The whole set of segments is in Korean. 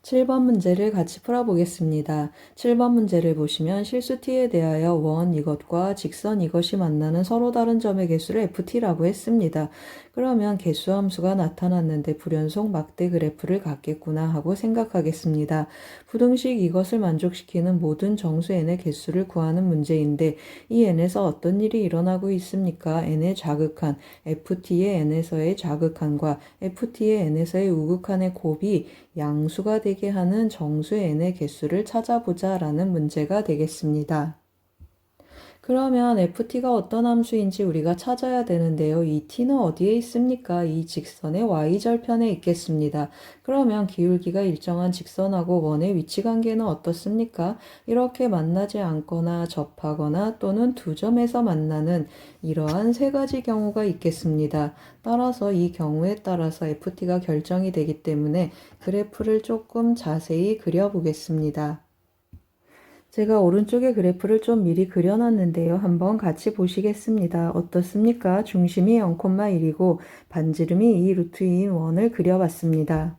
7번 문제를 같이 풀어보겠습니다. 7번 문제를 보시면 실수 t에 대하여 원 이것과 직선 이것이 만나는 서로 다른 점의 개수를 ft라고 했습니다. 그러면 개수함수가 나타났는데 불연속 막대 그래프를 갖겠구나 하고 생각하겠습니다. 부등식 이것을 만족시키는 모든 정수 n의 개수를 구하는 문제인데 이 n에서 어떤 일이 일어나고 있습니까? n의 자극한 ft의 n에서의 자극한과 ft의 n에서의 우극한의 곱이 양수가 되게 하는 정수 n의 개수를 찾아보자 라는 문제가 되겠습니다. 그러면 ft가 어떤 함수인지 우리가 찾아야 되는데요. 이 t는 어디에 있습니까? 이 직선의 y절편에 있겠습니다. 그러면 기울기가 일정한 직선하고 원의 위치 관계는 어떻습니까? 이렇게 만나지 않거나 접하거나 또는 두 점에서 만나는 이러한 세 가지 경우가 있겠습니다. 따라서 이 경우에 따라서 ft가 결정이 되기 때문에 그래프를 조금 자세히 그려보겠습니다. 제가 오른쪽에 그래프를 좀 미리 그려놨는데요. 한번 같이 보시겠습니다. 어떻습니까? 중심이 0,1이고 반지름이 2 루트 2인 원을 그려봤습니다.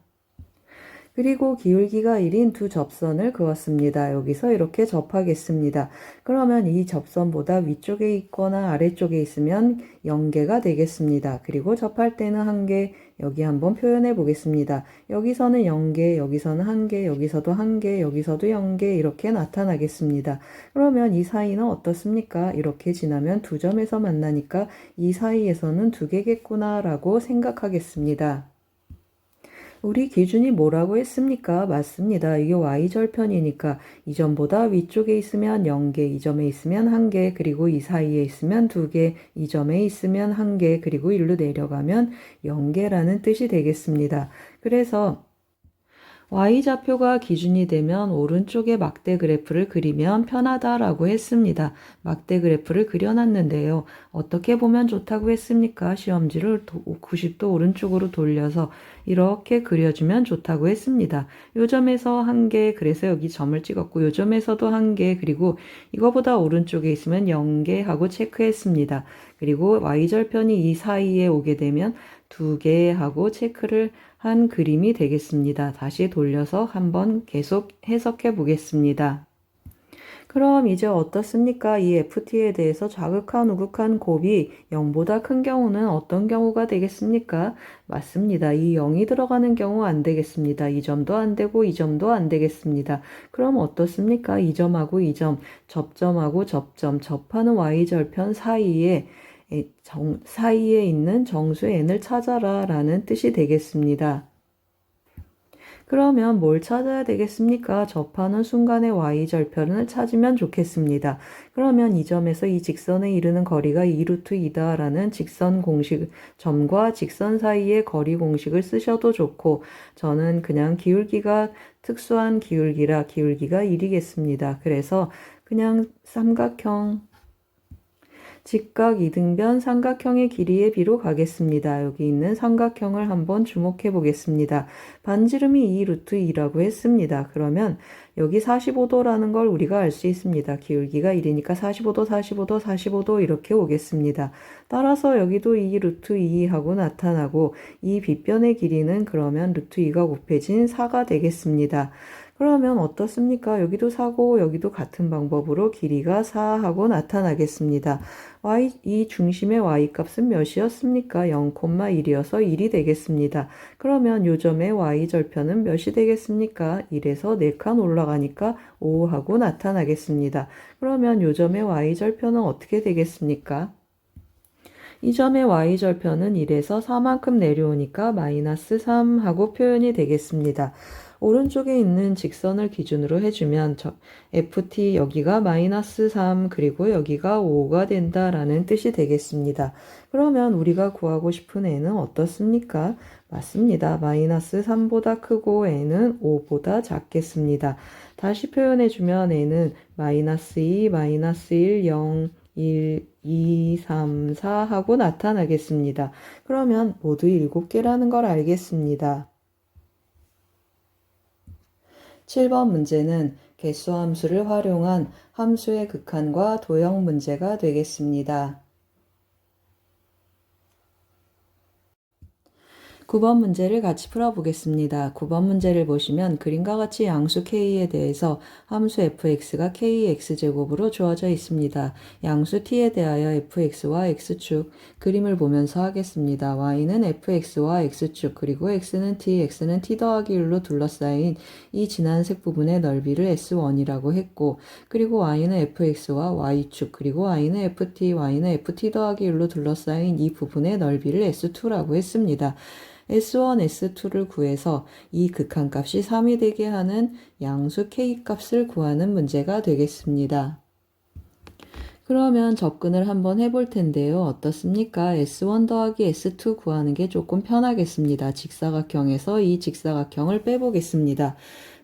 그리고 기울기가 1인 두 접선을 그었습니다. 여기서 이렇게 접하겠습니다. 그러면 이 접선보다 위쪽에 있거나 아래쪽에 있으면 0개가 되겠습니다. 그리고 접할 때는 1개, 여기 한번 표현해 보겠습니다. 여기서는 0개, 여기서는 1개, 여기서도 1개, 여기서도 0개 이렇게 나타나겠습니다. 그러면 이 사이는 어떻습니까? 이렇게 지나면 두 점에서 만나니까 이 사이에서는 2개겠구나 라고 생각하겠습니다. 우리 기준이 뭐라고 했습니까? 맞습니다. 이게 y절편이니까 이 점보다 위쪽에 있으면 0개, 이 점에 있으면 1개, 그리고 이 사이에 있으면 2개, 이 점에 있으면 1개, 그리고 일로 내려가면 0개라는 뜻이 되겠습니다. 그래서 y좌표가 기준이 되면 오른쪽에 막대 그래프를 그리면 편하다라고 했습니다. 막대 그래프를 그려놨는데요. 어떻게 보면 좋다고 했습니까? 시험지를 90도 오른쪽으로 돌려서 이렇게 그려주면 좋다고 했습니다. 요 점에서 1개, 그래서 여기 점을 찍었고 요 점에서도 1개, 그리고 이거보다 오른쪽에 있으면 0개 하고 체크했습니다. 그리고 y절편이 이 사이에 오게 되면 2개 하고 체크를 한 그림이 되겠습니다. 다시 돌려서 한번 계속 해석해 보겠습니다. 그럼 이제 어떻습니까? 이 ft에 대해서 자극한 우극한 곱이 0보다 큰 경우는 어떤 경우가 되겠습니까? 맞습니다. 이 0이 들어가는 경우 안 되겠습니다. 이 점도 안 되고 이 점도 안 되겠습니다. 그럼 어떻습니까? 이 점하고 이 점, 접점하고 접점, 접하는 y절편 사이에 있는 정수 n을 찾아라 라는 뜻이 되겠습니다. 그러면 뭘 찾아야 되겠습니까? 접하는 순간의 y절편을 찾으면 좋겠습니다. 그러면 이 점에서 이 직선에 이르는 거리가 2루트 2다 라는 직선 공식, 점과 직선 사이의 거리 공식을 쓰셔도 좋고 저는 그냥 기울기가 특수한 기울기라 기울기가 1이겠습니다. 그래서 그냥 삼각형 직각 이등변 삼각형의 길이의 비로 가겠습니다. 여기 있는 삼각형을 한번 주목해 보겠습니다. 반지름이 2 루트 2라고 했습니다. 그러면 여기 45도라는 걸 우리가 알 수 있습니다. 기울기가 1이니까 45도, 45도, 45도 이렇게 오겠습니다. 따라서 여기도 2 루트 2 하고 나타나고 이 빗변의 길이는 그러면 루트 2가 곱해진 4가 되겠습니다. 그러면 어떻습니까? 여기도 4고 여기도 같은 방법으로 길이가 4하고 나타나겠습니다. 이 중심의 y값은 몇이었습니까? 0,1이어서 1이 되겠습니다. 그러면 요 점의 y절편은 몇이 되겠습니까? 1에서 4칸 올라가니까 5하고 나타나겠습니다. 그러면 요 점의 y절편은 어떻게 되겠습니까? 이 점의 y절편은 1에서 4만큼 내려오니까 마이너스 3하고 표현이 되겠습니다. 오른쪽에 있는 직선을 기준으로 해주면 ft 여기가 마이너스 3 그리고 여기가 5가 된다라는 뜻이 되겠습니다. 그러면 우리가 구하고 싶은 n은 어떻습니까? 맞습니다. 마이너스 3보다 크고 n은 5보다 작겠습니다. 다시 표현해주면 n은 마이너스 2, 마이너스 1, 0, 1, 2, 3, 4 하고 나타나겠습니다. 그러면 모두 7개라는 걸 알겠습니다. 7번 문제는 개수함수를 활용한 함수의 극한과 도형 문제가 되겠습니다. 9번 문제를 같이 풀어보겠습니다. 9번 문제를 보시면 그림과 같이 양수 k에 대해서 함수 fx가 kx제곱으로 주어져 있습니다. 양수 t에 대하여 fx와 x축 그림을 보면서 하겠습니다. y는 fx와 x축 그리고 x는 t 더하기 1로 둘러싸인 이 진한색 부분의 넓이를 s1이라고 했고 그리고 y는 fx와 y축 그리고 y는 ft 더하기 1로 둘러싸인 이 부분의 넓이를 s2라고 했습니다. S1, S2를 구해서 이 극한값이 3이 되게 하는 양수 K값을 구하는 문제가 되겠습니다. 그러면 접근을 한번 해볼 텐데요. 어떻습니까? S1 더하기 S2 구하는 게 조금 편하겠습니다. 직사각형에서 이 직사각형을 빼보겠습니다.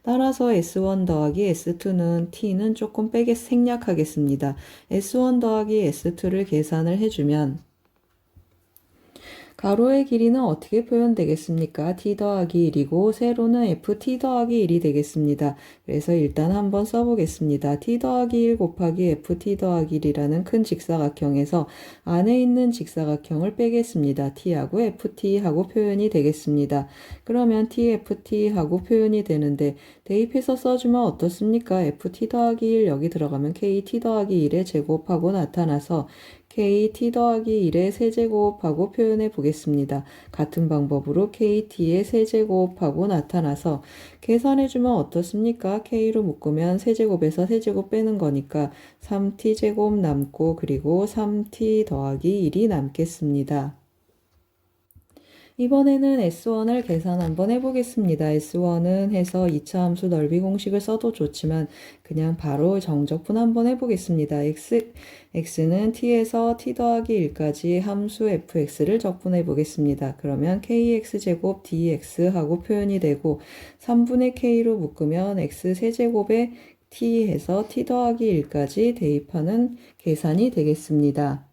따라서 S1 더하기 S2는 T는 조금 생략하겠습니다. S1 더하기 S2를 계산을 해주면 가로의 길이는 어떻게 표현되겠습니까? t 더하기 1이고 세로는 ft 더하기 1이 되겠습니다. 그래서 일단 한번 써보겠습니다. t 더하기 1 곱하기 ft 더하기 1이라는 큰 직사각형에서 안에 있는 직사각형을 빼겠습니다. t하고 ft하고 표현이 되겠습니다. 그러면 tft하고 표현이 되는데 대입해서 써주면 어떻습니까? ft 더하기 1 여기 들어가면 kt 더하기 1의 제곱하고 나타나서 kt 더하기 1의 세제곱하고 표현해 보겠습니다. 같은 방법으로 kt의 세제곱하고 나타나서 계산해주면 어떻습니까? k로 묶으면 세제곱에서 세제곱 빼는 거니까 3t제곱 남고 그리고 3t 더하기 1이 남겠습니다. 이번에는 S1을 계산 한번 해보겠습니다. S1은 해서 2차 함수 넓이 공식을 써도 좋지만 그냥 바로 정적분 한번 해보겠습니다. X는 T에서 T 더하기 1까지 함수 fx를 적분해 보겠습니다. 그러면 kx제곱 dx 하고 표현이 되고 3분의 k로 묶으면 x 세제곱에 t 해서 t 더하기 1까지 대입하는 계산이 되겠습니다.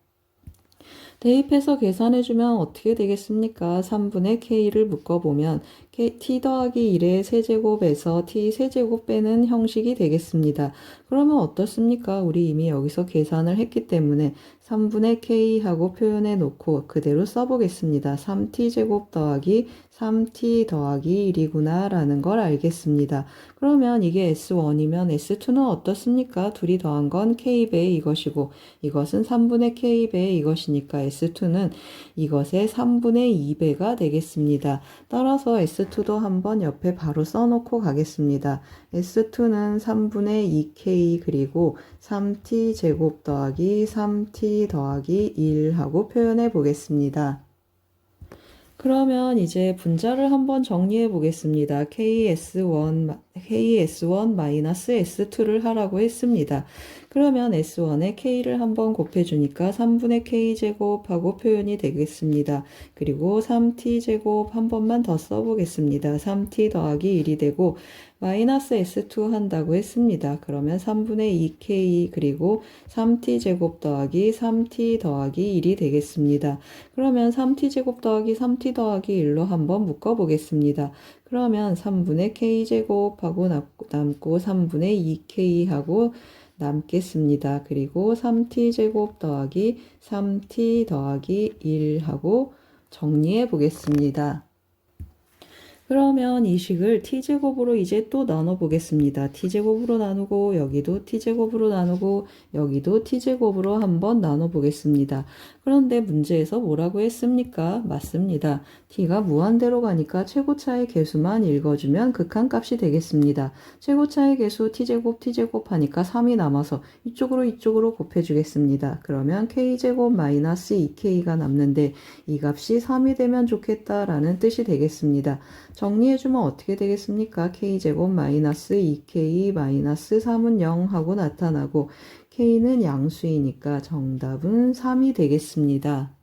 대입해서 계산해주면 어떻게 되겠습니까? 3분의 k를 묶어보면 t 더하기 1의 세제곱에서 t 세제곱 빼는 형식이 되겠습니다. 그러면 어떻습니까? 우리 이미 여기서 계산을 했기 때문에 3분의 k하고 표현해 놓고 그대로 써보겠습니다. 3t제곱 더하기 3t 더하기 1이구나 라는 걸 알겠습니다. 그러면 이게 S1이면 S2는 어떻습니까? 둘이 더한 건 k배의 이것이고 이것은 3분의 k배의 이것이니까 S2는 이것의 3분의 2배가 되겠습니다. 따라서 S2도 한번 옆에 바로 써놓고 가겠습니다. S2는 3분의 2k 그리고 3t 제곱 더하기 3t 더하기 1 하고 표현해 보겠습니다. 그러면 이제 분자를 한번 정리해 보겠습니다. KS1 S2를 하라고 했습니다. 그러면 S1에 K를 한번 곱해주니까 3분의 K제곱하고 표현이 되겠습니다. 그리고 3T제곱 한 번만 더 써보겠습니다. 3T 더하기 1이 되고 마이너스 S2 한다고 했습니다. 그러면 3분의 2K 그리고 3T제곱 더하기 3T 더하기 1이 되겠습니다. 그러면 3T제곱 더하기 3T 더하기 1로 한번 묶어보겠습니다. 그러면 3분의 K제곱하고 남고 3분의 2K하고 남겠습니다. 그리고 3t제곱 더하기 3t 더하기 1하고 정리해 보겠습니다. 그러면 이 식을 t제곱으로 이제 또 나눠 보겠습니다. t제곱으로 나누고 여기도 t제곱으로 나누고 여기도 t제곱으로 한번 나눠 보겠습니다. 그런데 문제에서 뭐라고 했습니까? 맞습니다. t가 무한대로 가니까 최고차의 개수만 읽어주면 극한값이 되겠습니다. 최고차의 개수 t제곱 하니까 3이 남아서 이쪽으로 곱해주겠습니다. 그러면 k제곱 마이너스 2k가 남는데 이 값이 3이 되면 좋겠다라는 뜻이 되겠습니다. 정리해주면 어떻게 되겠습니까? k제곱 마이너스 2k 마이너스 3은 0 하고 나타나고 k는 양수이니까 정답은 3이 되겠습니다.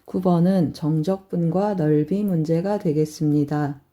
9번은 정적분과 넓이 문제가 되겠습니다.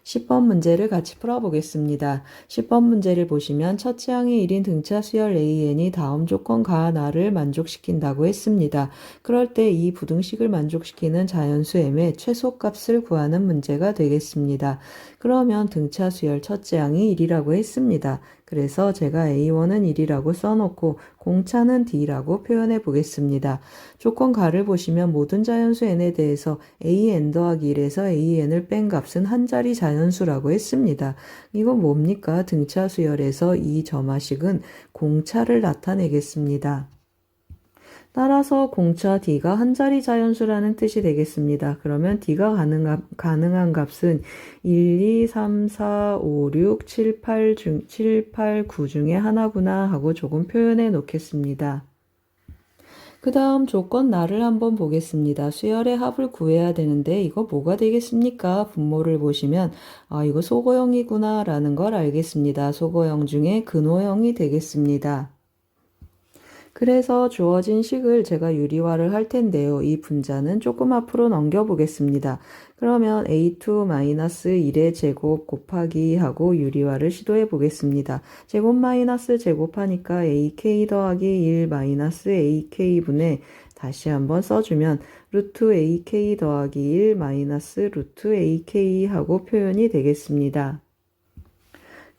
10번 문제를 같이 풀어보겠습니다. 10번 문제를 보시면 첫째 항의 1인 등차 수열 AN이 다음 조건 가나를 만족시킨다고 했습니다. 그럴 때 이 부등식을 만족시키는 자연수 M의 최소값을 구하는 문제가 되겠습니다. 그러면 등차 수열 첫째 항이 1이라고 했습니다. 그래서 제가 A1은 1이라고 써놓고 공차는 D라고 표현해 보겠습니다. 조건가를 보시면 모든 자연수 n에 대해서 an 더하기 1에서 an을 뺀 값은 한 자리 자연수라고 했습니다. 이건 뭡니까? 등차 수열에서 이 점화식은 공차를 나타내겠습니다. 따라서 공차 D가 한 자리 자연수라는 뜻이 되겠습니다. 그러면 D가 가능한 값은 1, 2, 3, 4, 5, 6, 7, 8, 9 중에 하나구나 하고 조금 표현해 놓겠습니다. 그 다음 조건 나를 한번 보겠습니다. 수열의 합을 구해야 되는데 이거 뭐가 되겠습니까? 분모를 보시면 이거 소거형이구나 라는 걸 알겠습니다. 소거형 중에 근호형이 되겠습니다. 그래서 주어진 식을 제가 유리화를 할 텐데요. 이 분자는 조금 앞으로 넘겨보겠습니다. 그러면 a2-1의 제곱 곱하기 하고 유리화를 시도해 보겠습니다. 제곱 마이너스 제곱하니까 ak 더하기 1 마이너스 ak분의 다시 한번 써주면 루트 ak 더하기 1 마이너스 루트 ak 하고 표현이 되겠습니다.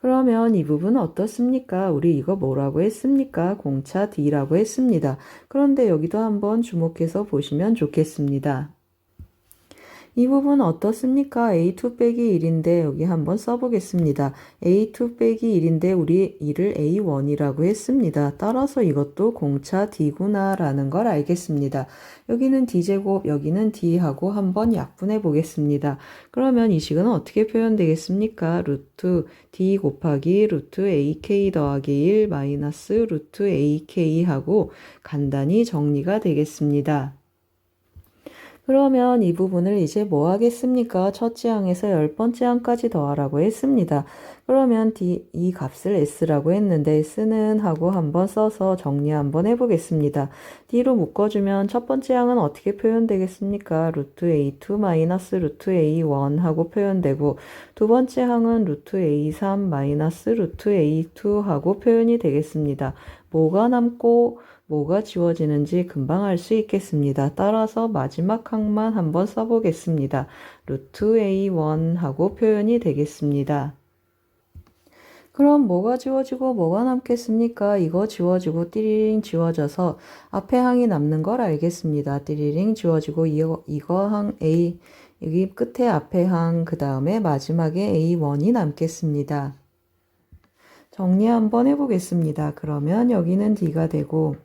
그러면 이 부분은 어떻습니까? 우리 이거 뭐라고 했습니까? 공차 D라고 했습니다. 그런데 여기도 한번 주목해서 보시면 좋겠습니다. 이 부분 어떻습니까? A2 빼기 1인데 여기 한번 써보겠습니다. A2 빼기 1인데 우리 이를 A1이라고 했습니다. 따라서 이것도 공차 D구나 라는 걸 알겠습니다. 여기는 D제곱, 여기는 D하고 한번 약분해 보겠습니다. 그러면 이 식은 어떻게 표현되겠습니까? 루트 D 곱하기 루트 AK 더하기 1 마이너스 루트 AK 하고 간단히 정리가 되겠습니다. 그러면 이 부분을 이제 뭐 하겠습니까? 첫째 항에서 10번째 항까지 더하라고 했습니다. 그러면 이 값을 S라고 했는데 S는 하고 한번 써서 정리 한번 해보겠습니다. D로 묶어주면 첫 번째 항은 어떻게 표현되겠습니까? 루트 A2 마이너스 루트 A1 하고 표현되고 두 번째 항은 루트 A3 마이너스 루트 A2 하고 표현이 되겠습니다. 뭐가 남고 뭐가 지워지는지 금방 알 수 있겠습니다. 따라서 마지막 항만 한번 써보겠습니다. 루트 A1 하고 표현이 되겠습니다. 그럼 뭐가 지워지고 뭐가 남겠습니까? 이거 지워지고 띠리링 지워져서 앞에 항이 남는 걸 알겠습니다. 띠리링 지워지고 이거 항 A 여기 끝에 앞에 항 그 다음에 마지막에 A1이 남겠습니다. 정리 한번 해보겠습니다. 그러면 여기는 D가 되고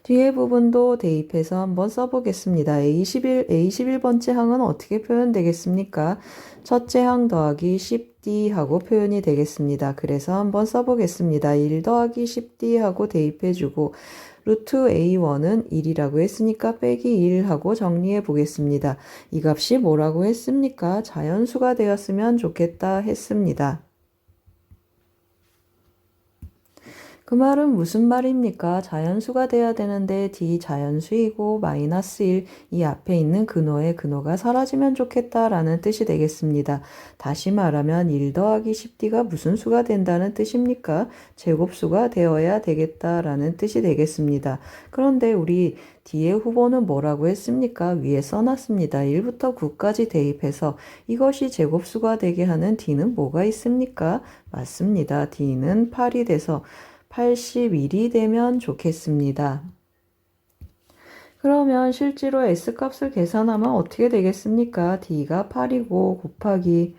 뒤에 부분도 대입해서 한번 써보겠습니다. A11번째 항은 어떻게 표현되겠습니까? 첫째 항 더하기 10D 하고 표현이 되겠습니다. 그래서 한번 써보겠습니다. 1 더하기 10D 하고 대입해주고 루트 A1은 1이라고 했으니까 빼기 1 하고 정리해 보겠습니다. 이 값이 뭐라고 했습니까? 자연수가 되었으면 좋겠다 했습니다. 그 말은 무슨 말입니까? 자연수가 돼야 되는데 D 자연수이고 마이너스 1, 이 앞에 있는 근호의 근호가 사라지면 좋겠다라는 뜻이 되겠습니다. 다시 말하면 1 더하기 10D가 무슨 수가 된다는 뜻입니까? 제곱수가 되어야 되겠다라는 뜻이 되겠습니다. 그런데 우리 D의 후보는 뭐라고 했습니까? 위에 써놨습니다. 1부터 9까지 대입해서 이것이 제곱수가 되게 하는 D는 뭐가 있습니까? 맞습니다. D는 8이 돼서 81이 되면 좋겠습니다. 그러면 실제로 S값을 계산하면 어떻게 되겠습니까? D가 8이고 곱하기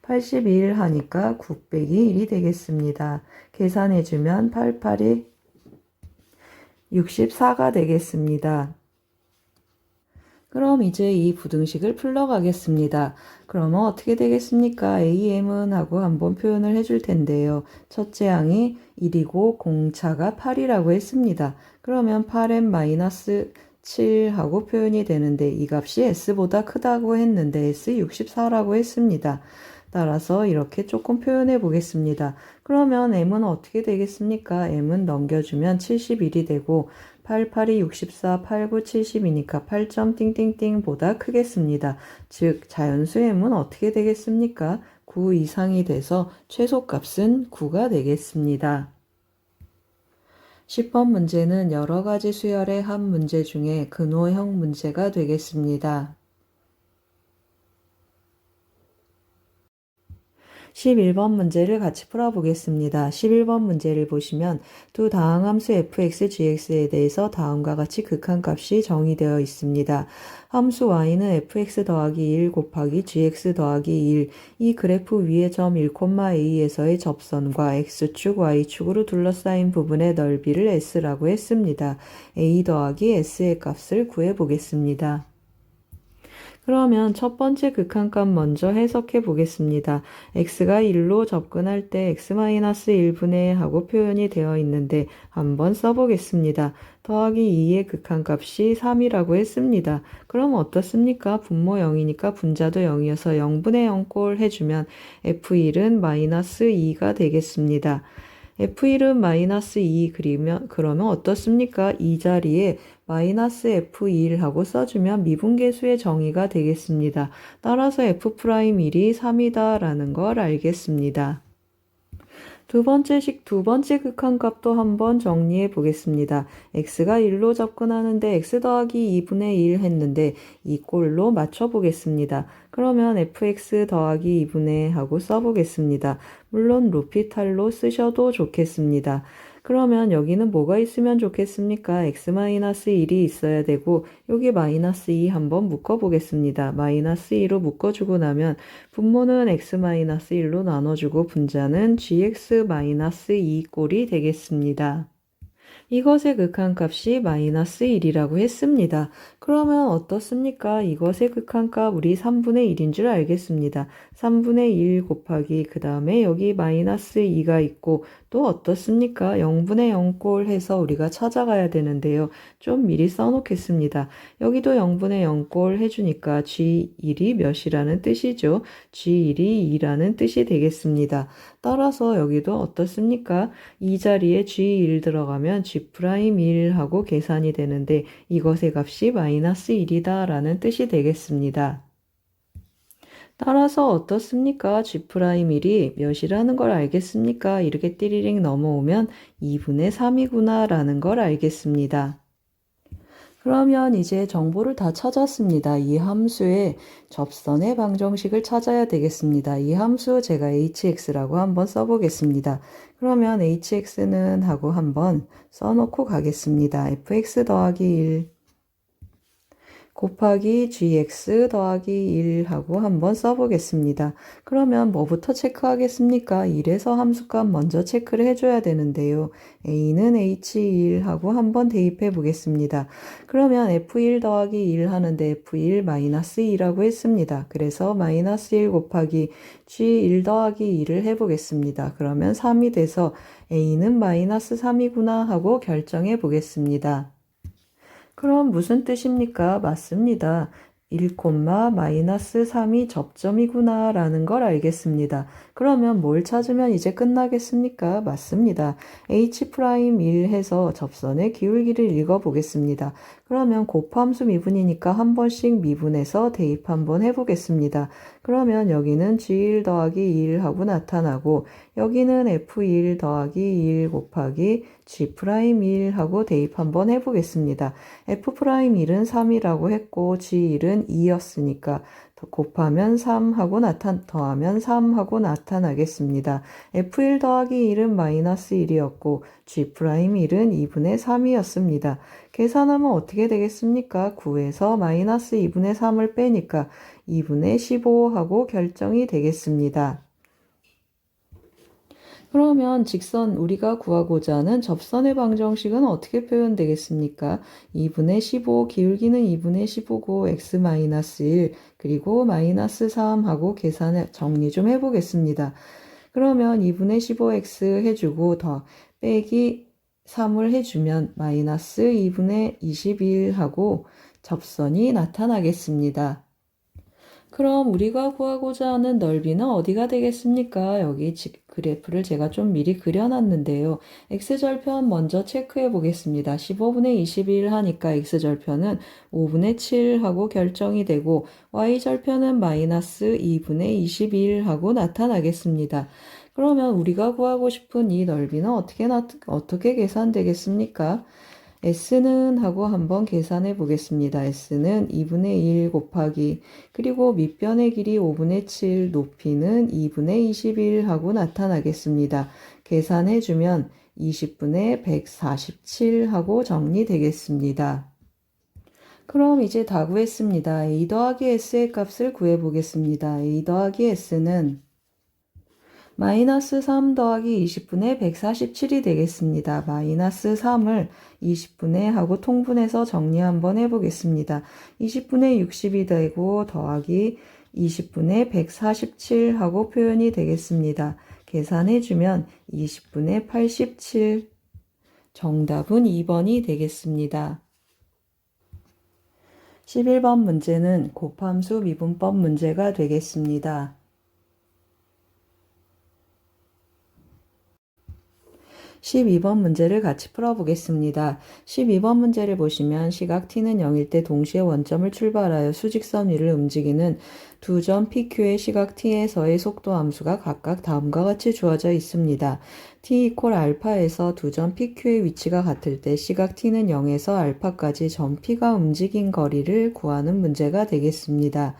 81 하니까 9 빼기 1이 되겠습니다. 계산해주면 88이 64가 되겠습니다. 그럼 이제 이 부등식을 풀러가겠습니다. 그러면 어떻게 되겠습니까? AM은 하고 한번 표현을 해줄 텐데요. 첫째 항이 1이고 공차가 8이라고 했습니다. 그러면 8m-7 하고 표현이 되는데 이 값이 S보다 크다고 했는데 S 64라고 했습니다. 따라서 이렇게 조금 표현해 보겠습니다. 그러면 M은 어떻게 되겠습니까? M은 넘겨주면 71이 되고 8, 8이 64, 8, 9, 70이니까 8점 띵띵띵보다 크겠습니다. 즉 자연수 M은 어떻게 되겠습니까? 9 이상이 돼서 최소값은 9가 되겠습니다. 10번 문제는 여러 가지 수열의 합 문제 중에 근호형 문제가 되겠습니다. 11번 문제를 같이 풀어보겠습니다. 11번 문제를 보시면 두 다항함수 fx, gx에 대해서 다음과 같이 극한값이 정의되어 있습니다. 함수 y는 fx 더하기 1 곱하기 gx 더하기 1, 이 그래프 위의 점 1,a에서의 접선과 x축, y축으로 둘러싸인 부분의 넓이를 s라고 했습니다. a 더하기 s의 값을 구해보겠습니다. 그러면 첫 번째 극한값 먼저 해석해 보겠습니다. x가 1로 접근할 때 x-1분의 하고 표현이 되어 있는데 한번 써보겠습니다. 더하기 2의 극한값이 3이라고 했습니다. 그럼 어떻습니까? 분모 0이니까 분자도 0이어서 0분의 0꼴 해주면 f1은 마이너스 2가 되겠습니다. F1은 마이너스 2 그러면 어떻습니까? 이 자리에 마이너스 F2하고 써주면 미분계수의 정의가 되겠습니다. 따라서 F'1이 3이다 라는 걸 알겠습니다. 두 번째 극한값도 한번 정리해 보겠습니다. x가 1로 접근하는데 x 더하기 2분의 1 했는데 이 꼴로 맞춰 보겠습니다. 그러면 fx 더하기 2분의 하고 써보겠습니다. 물론 루피탈로 쓰셔도 좋겠습니다. 그러면 여기는 뭐가 있으면 좋겠습니까? x-1이 있어야 되고 여기 마이너스 2 한번 묶어보겠습니다. 마이너스 2로 묶어주고 나면 분모는 x-1로 나눠주고 분자는 gx-2 꼴이 되겠습니다. 이것의 극한값이 마이너스 1이라고 했습니다. 그러면 어떻습니까? 이것의 극한값 우리 3분의 1인 줄 알겠습니다. 3분의 1 곱하기 그 다음에 여기 마이너스 2가 있고 또 어떻습니까? 0분의 0꼴 해서 우리가 찾아가야 되는데요. 좀 미리 써놓겠습니다. 여기도 0분의 0꼴 해주니까 G1이 몇이라는 뜻이죠. G1이 2라는 뜻이 되겠습니다. 따라서 여기도 어떻습니까? 이 자리에 G1 들어가면 G'1 하고 계산이 되는데 이것의 값이 마이너스 1이다 라는 뜻이 되겠습니다. 따라서 어떻습니까? G'1이 몇이라는 걸 알겠습니까? 이렇게 띠리링 넘어오면 2분의 3이구나 라는 걸 알겠습니다. 그러면 이제 정보를 다 찾았습니다. 이 함수의 접선의 방정식을 찾아야 되겠습니다. 이 함수 제가 hx라고 한번 써보겠습니다. 그러면 hx는 하고 한번 써놓고 가겠습니다. fx 더하기 1 곱하기 gx 더하기 1 하고 한번 써보겠습니다. 그러면 뭐부터 체크하겠습니까? 1에서 함수값 먼저 체크를 해줘야 되는데요. a는 h1 하고 한번 대입해 보겠습니다. 그러면 f1 더하기 1 하는데 f1 마이너스 2라고 했습니다. 그래서 마이너스 1 곱하기 g1 더하기 2를 해보겠습니다. 그러면 3이 돼서 a는 마이너스 3이구나 하고 결정해 보겠습니다. 그럼 무슨 뜻입니까? 맞습니다. 1, 마이너스 3이 접점이구나 라는 걸 알겠습니다. 그러면 뭘 찾으면 이제 끝나겠습니까? 맞습니다. H'1 해서 접선의 기울기를 읽어보겠습니다. 그러면 곱함수 미분이니까 한 번씩 미분해서 대입 한번 해보겠습니다. 그러면 여기는 G1 더하기 1 하고 나타나고 여기는 F1 더하기 1 곱하기 G'1 하고 대입 한번 해보겠습니다. F'1은 3이라고 했고 G1은 2였으니까 곱하면 3하고 더하면 3하고 나타나겠습니다. F1 더하기 1은 마이너스 1이었고 G'1은 2분의 3이었습니다. 계산하면 어떻게 되겠습니까? 9에서 마이너스 2분의 3을 빼니까 2분의 15하고 결정이 되겠습니다. 그러면 직선 우리가 구하고자 하는 접선의 방정식은 어떻게 표현되겠습니까? 2분의 15 기울기는 2분의 15고 x-1 그리고 마이너스 3하고 계산을 정리 좀 해보겠습니다. 그러면 2분의 15x 해주고 더 빼기 3을 해주면 마이너스 2분의 21하고 접선이 나타나겠습니다. 그럼 우리가 구하고자 하는 넓이는 어디가 되겠습니까? 여기 그래프를 제가 좀 미리 그려놨는데요. x절편 먼저 체크해 보겠습니다. 15분의 21 하니까 x절편은 5분의 7 하고 결정이 되고 y절편은 마이너스 2분의 21 하고 나타나겠습니다. 그러면 우리가 구하고 싶은 이 넓이는 어떻게 계산되겠습니까? S는 하고 한번 계산해 보겠습니다. S는 2분의 1 곱하기 그리고 밑변의 길이 5분의 7 높이는 2분의 21 하고 나타나겠습니다. 계산해 주면 20분의 147 하고 정리되겠습니다. 그럼 이제 다 구했습니다. A 더하기 S의 값을 구해 보겠습니다. A 더하기 S는 마이너스 3 더하기 20분의 147이 되겠습니다. 마이너스 3을 20분의 하고 통분해서 정리 한번 해보겠습니다. 20분의 60이 되고 더하기 20분의 147 하고 표현이 되겠습니다. 계산해주면 20분의 87 정답은 2번이 되겠습니다. 11번 문제는 곱함수 미분법 문제가 되겠습니다. 12번 문제를 같이 풀어보겠습니다. 12번 문제를 보시면 시각 t는 0일 때 동시에 원점을 출발하여 수직선 위를 움직이는 두 점 PQ의 시각 t에서의 속도 함수가 각각 다음과 같이 주어져 있습니다. t 이퀄 알파에서 두 점 PQ의 위치가 같을 때 시각 t는 0에서 알파까지 점 P가 움직인 거리를 구하는 문제가 되겠습니다.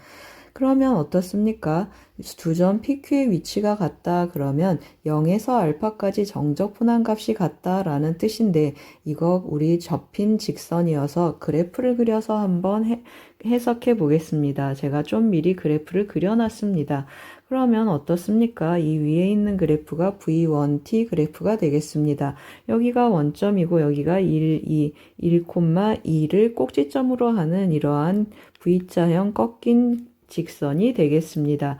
그러면 어떻습니까? 두 점 PQ의 위치가 같다 그러면 0에서 알파까지 정적 분한값이 같다라는 뜻인데 이거 우리 접힌 직선이어서 그래프를 그려서 한번 해석해 보겠습니다. 제가 좀 미리 그래프를 그려놨습니다. 그러면 어떻습니까? 이 위에 있는 그래프가 V1t 그래프가 되겠습니다. 여기가 원점이고 여기가 1,2를 꼭지점으로 하는 이러한 V자형 꺾인 직선이 되겠습니다.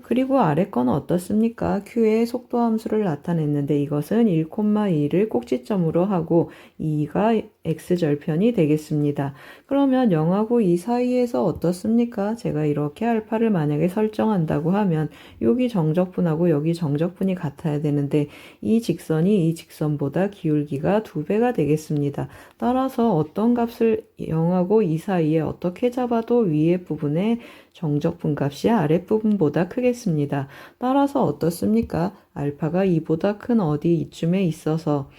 그리고 아래 거는 어떻습니까? Q의 속도 함수를 나타냈는데 이것은 1,2를 꼭지점으로 하고 2가 x절편이 되겠습니다. 그러면 0하고 2 사이에서 어떻습니까? 제가 이렇게 알파를 만약에 설정한다고 하면 여기 정적분하고 여기 정적분이 같아야 되는데 이 직선이 이 직선보다 기울기가 2배가 되겠습니다. 따라서 어떤 값을 0하고 2 사이에 어떻게 잡아도 위에 부분의 정적분 값이 아랫부분보다 크겠습니다. 따라서 어떻습니까? 알파가 2보다 큰 어디 이쯤에 있어서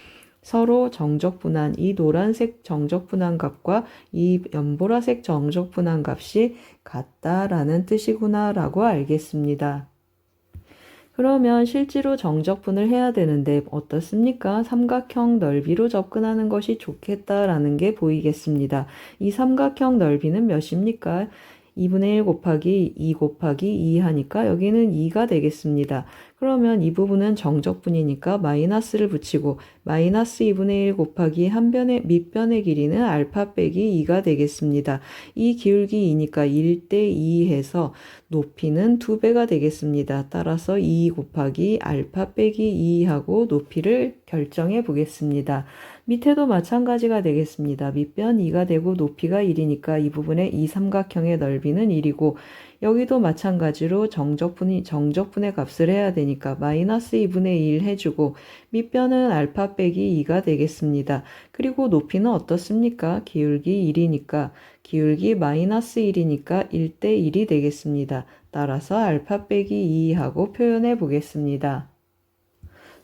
서로 정적분한 이 노란색 정적분한 값과 이 연보라색 정적분한 값이 같다라는 뜻이구나 라고 알겠습니다. 그러면 실제로 정적분을 해야 되는데 어떻습니까? 삼각형 넓이로 접근하는 것이 좋겠다라는 게 보이겠습니다. 이 삼각형 넓이는 몇입니까? 2분의 1 곱하기 2 곱하기 2 하니까 여기는 2가 되겠습니다. 그러면 이 부분은 정적분이니까 마이너스를 붙이고 마이너스 2분의 1 곱하기 밑변의 길이는 알파 빼기 2가 되겠습니다. 이 기울기 2니까 1대 2 해서 높이는 2배가 되겠습니다. 따라서 2 곱하기 알파 빼기 2 하고 높이를 결정해 보겠습니다. 밑에도 마찬가지가 되겠습니다. 밑변 2가 되고 높이가 1이니까 이 부분의 이 삼각형의 넓이는 1이고 여기도 마찬가지로 정적분의 값을 해야 되니까 마이너스 2분의 1 해주고 밑변은 알파 빼기 2가 되겠습니다. 그리고 높이는 어떻습니까? 기울기 1이니까 기울기 마이너스 1이니까 1대 1이 되겠습니다. 따라서 알파 빼기 2 하고 표현해 보겠습니다.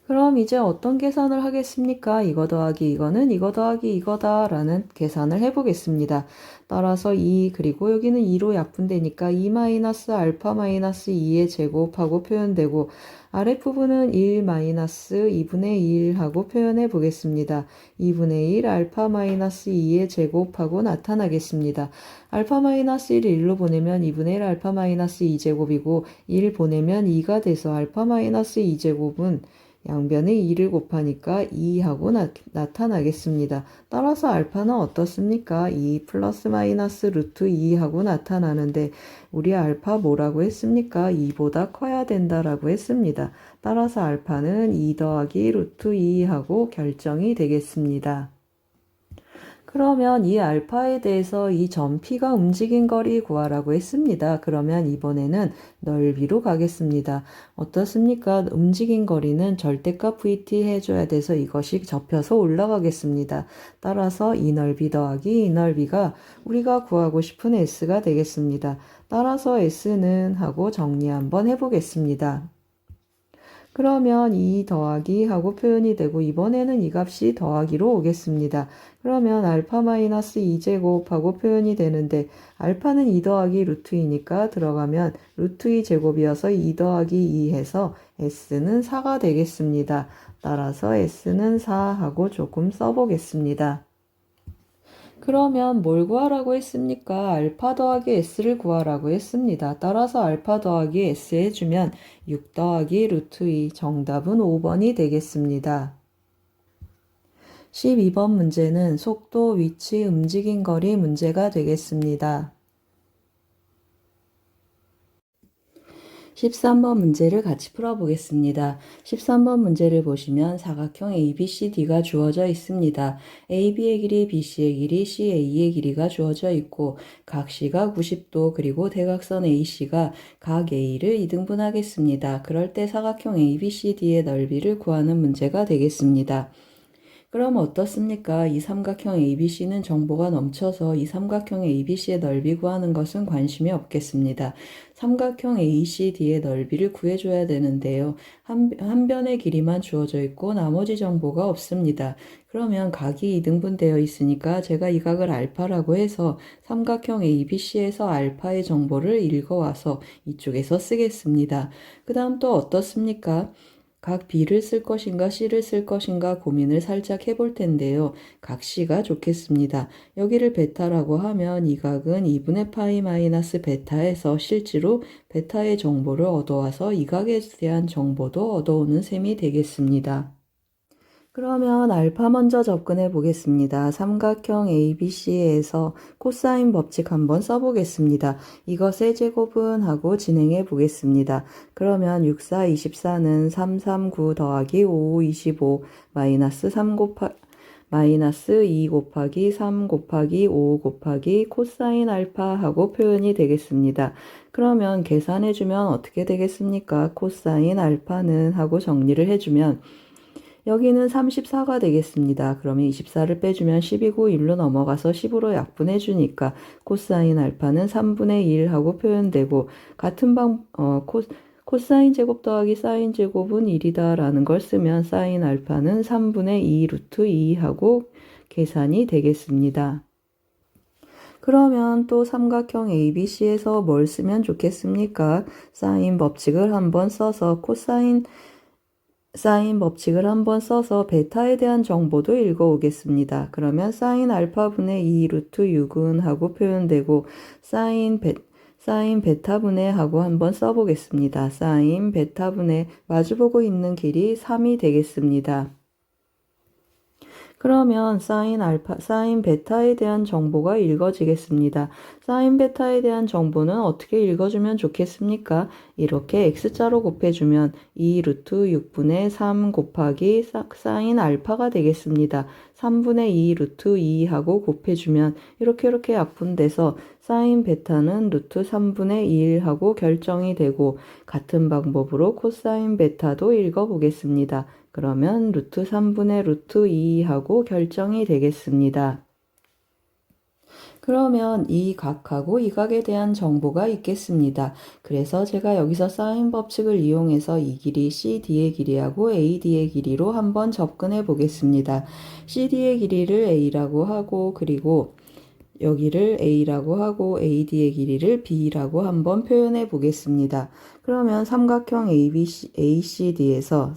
그럼 이제 어떤 계산을 하겠습니까? 이거 더하기 이거는 이거 더하기 이거다 라는 계산을 해보겠습니다. 따라서 2 그리고 여기는 2로 약분되니까 2 마이너스 알파 마이너스 2의 제곱하고 표현되고 아랫부분은 1 마이너스 2분의 1 하고 표현해 보겠습니다. 2분의 1 알파 마이너스 2의 제곱하고 나타나겠습니다. 알파 마이너스 1을 1로 보내면 2분의 1 알파 마이너스 2제곱이고 1 보내면 2가 돼서 알파 마이너스 2제곱은 양변에 2를 곱하니까 2하고 나타나겠습니다. 따라서 알파는 어떻습니까? 2 플러스 마이너스 루트 2하고 나타나는데 우리 알파 뭐라고 했습니까? 2보다 커야 된다라고 했습니다. 따라서 알파는 2 더하기 루트 2하고 결정이 되겠습니다. 그러면 이 알파에 대해서 이 점 P가 움직인 거리 구하라고 했습니다. 그러면 이번에는 넓이로 가겠습니다. 어떻습니까? 움직인 거리는 절대값 VT 해줘야 돼서 이것이 접혀서 올라가겠습니다. 따라서 이 넓이 더하기 이 넓이가 우리가 구하고 싶은 S가 되겠습니다. 따라서 S는 하고 정리 한번 해보겠습니다. 그러면 2 더하기 하고 표현이 되고 이번에는 이 값이 더하기로 오겠습니다. 그러면 알파 마이너스 2제곱 하고 표현이 되는데 알파는 2 더하기 루트 2니까 들어가면 루트 2 제곱이어서 2 더하기 2 해서 S는 4가 되겠습니다. 따라서 S는 4 하고 조금 써보겠습니다. 그러면 뭘 구하라고 했습니까? 알파 더하기 S를 구하라고 했습니다. 따라서 알파 더하기 S 해주면 6 더하기 루트 2 정답은 5번이 되겠습니다. 12번 문제는 속도, 위치, 움직인 거리 문제가 되겠습니다. 13번 문제를 같이 풀어보겠습니다. 13번 문제를 보시면 사각형 ABCD가 주어져 있습니다. AB의 길이, BC의 길이, CA의 길이가 주어져 있고 각 C가 90도 그리고 대각선 AC가 각 A를 2등분하겠습니다. 그럴 때 사각형 ABCD의 넓이를 구하는 문제가 되겠습니다. 그럼 어떻습니까? 이 삼각형 ABC는 정보가 넘쳐서 이 삼각형 ABC의 넓이 구하는 것은 관심이 없겠습니다. 삼각형 ACD의 넓이를 구해줘야 되는데요. 한 변의 길이만 주어져 있고 나머지 정보가 없습니다. 그러면 각이 2등분되어 있으니까 제가 이 각을 알파라고 해서 삼각형 ABC에서 알파의 정보를 읽어와서 이쪽에서 쓰겠습니다. 그 다음 또 어떻습니까? 각 B를 쓸 것인가 C를 쓸 것인가 고민을 살짝 해볼 텐데요. 각 C가 좋겠습니다. 여기를 베타라고 하면 이 각은 2분의 파이 마이너스 베타에서 실제로 베타의 정보를 얻어와서 이 각에 대한 정보도 얻어오는 셈이 되겠습니다. 그러면 알파 먼저 접근해 보겠습니다. 삼각형 ABC에서 코사인 법칙 한번 써보겠습니다. 이것의 제곱은 하고 진행해 보겠습니다. 그러면 6, 4, 24는 3, 3, 9 더하기 5, 25 마이너스 2 곱하기 3 곱하기 5 곱하기 코사인 알파 하고 표현이 되겠습니다. 그러면 계산해주면 어떻게 되겠습니까? 코사인 알파는 하고 정리를 해주면 여기는 34가 되겠습니다. 그러면 24를 빼주면 10이고 1로 넘어가서 10으로 약분해주니까 코사인 알파는 3분의 1 하고 표현되고 같은 코사인 제곱 더하기 사인 제곱은 1이다 라는 걸 쓰면 사인 알파는 3분의 2 루트 2 하고 계산이 되겠습니다. 그러면 또 삼각형 ABC에서 뭘 쓰면 좋겠습니까? 사인 법칙을 한번 써서 사인 법칙을 한번 써서 베타에 대한 정보도 읽어오겠습니다. 그러면 사인 알파분의 2 루트 6은 하고 표현되고 사인 베타분의 하고 한번 써보겠습니다. 사인 베타분의 마주보고 있는 길이 3이 되겠습니다. 그러면 사인 베타에 대한 정보가 읽어지겠습니다. 사인 베타에 대한 정보는 어떻게 읽어주면 좋겠습니까? 이렇게 x자로 곱해주면 2 루트 6분의 3 곱하기 사인 알파가 되겠습니다. 3분의 2 루트 2 하고 곱해주면 이렇게 약분돼서 사인 베타는 루트 3분의 1 하고 결정이 되고 같은 방법으로 코사인 베타도 읽어보겠습니다. 그러면 루트 3분의 루트 2 하고 결정이 되겠습니다. 그러면 이 각하고 이 각에 대한 정보가 있겠습니다. 그래서 제가 여기서 사인 법칙을 이용해서 이 길이 CD의 길이하고 AD의 길이로 한번 접근해 보겠습니다. CD의 길이를 A라고 하고 그리고 여기를 A라고 하고 AD의 길이를 B라고 한번 표현해 보겠습니다. 그러면 삼각형 ACD에서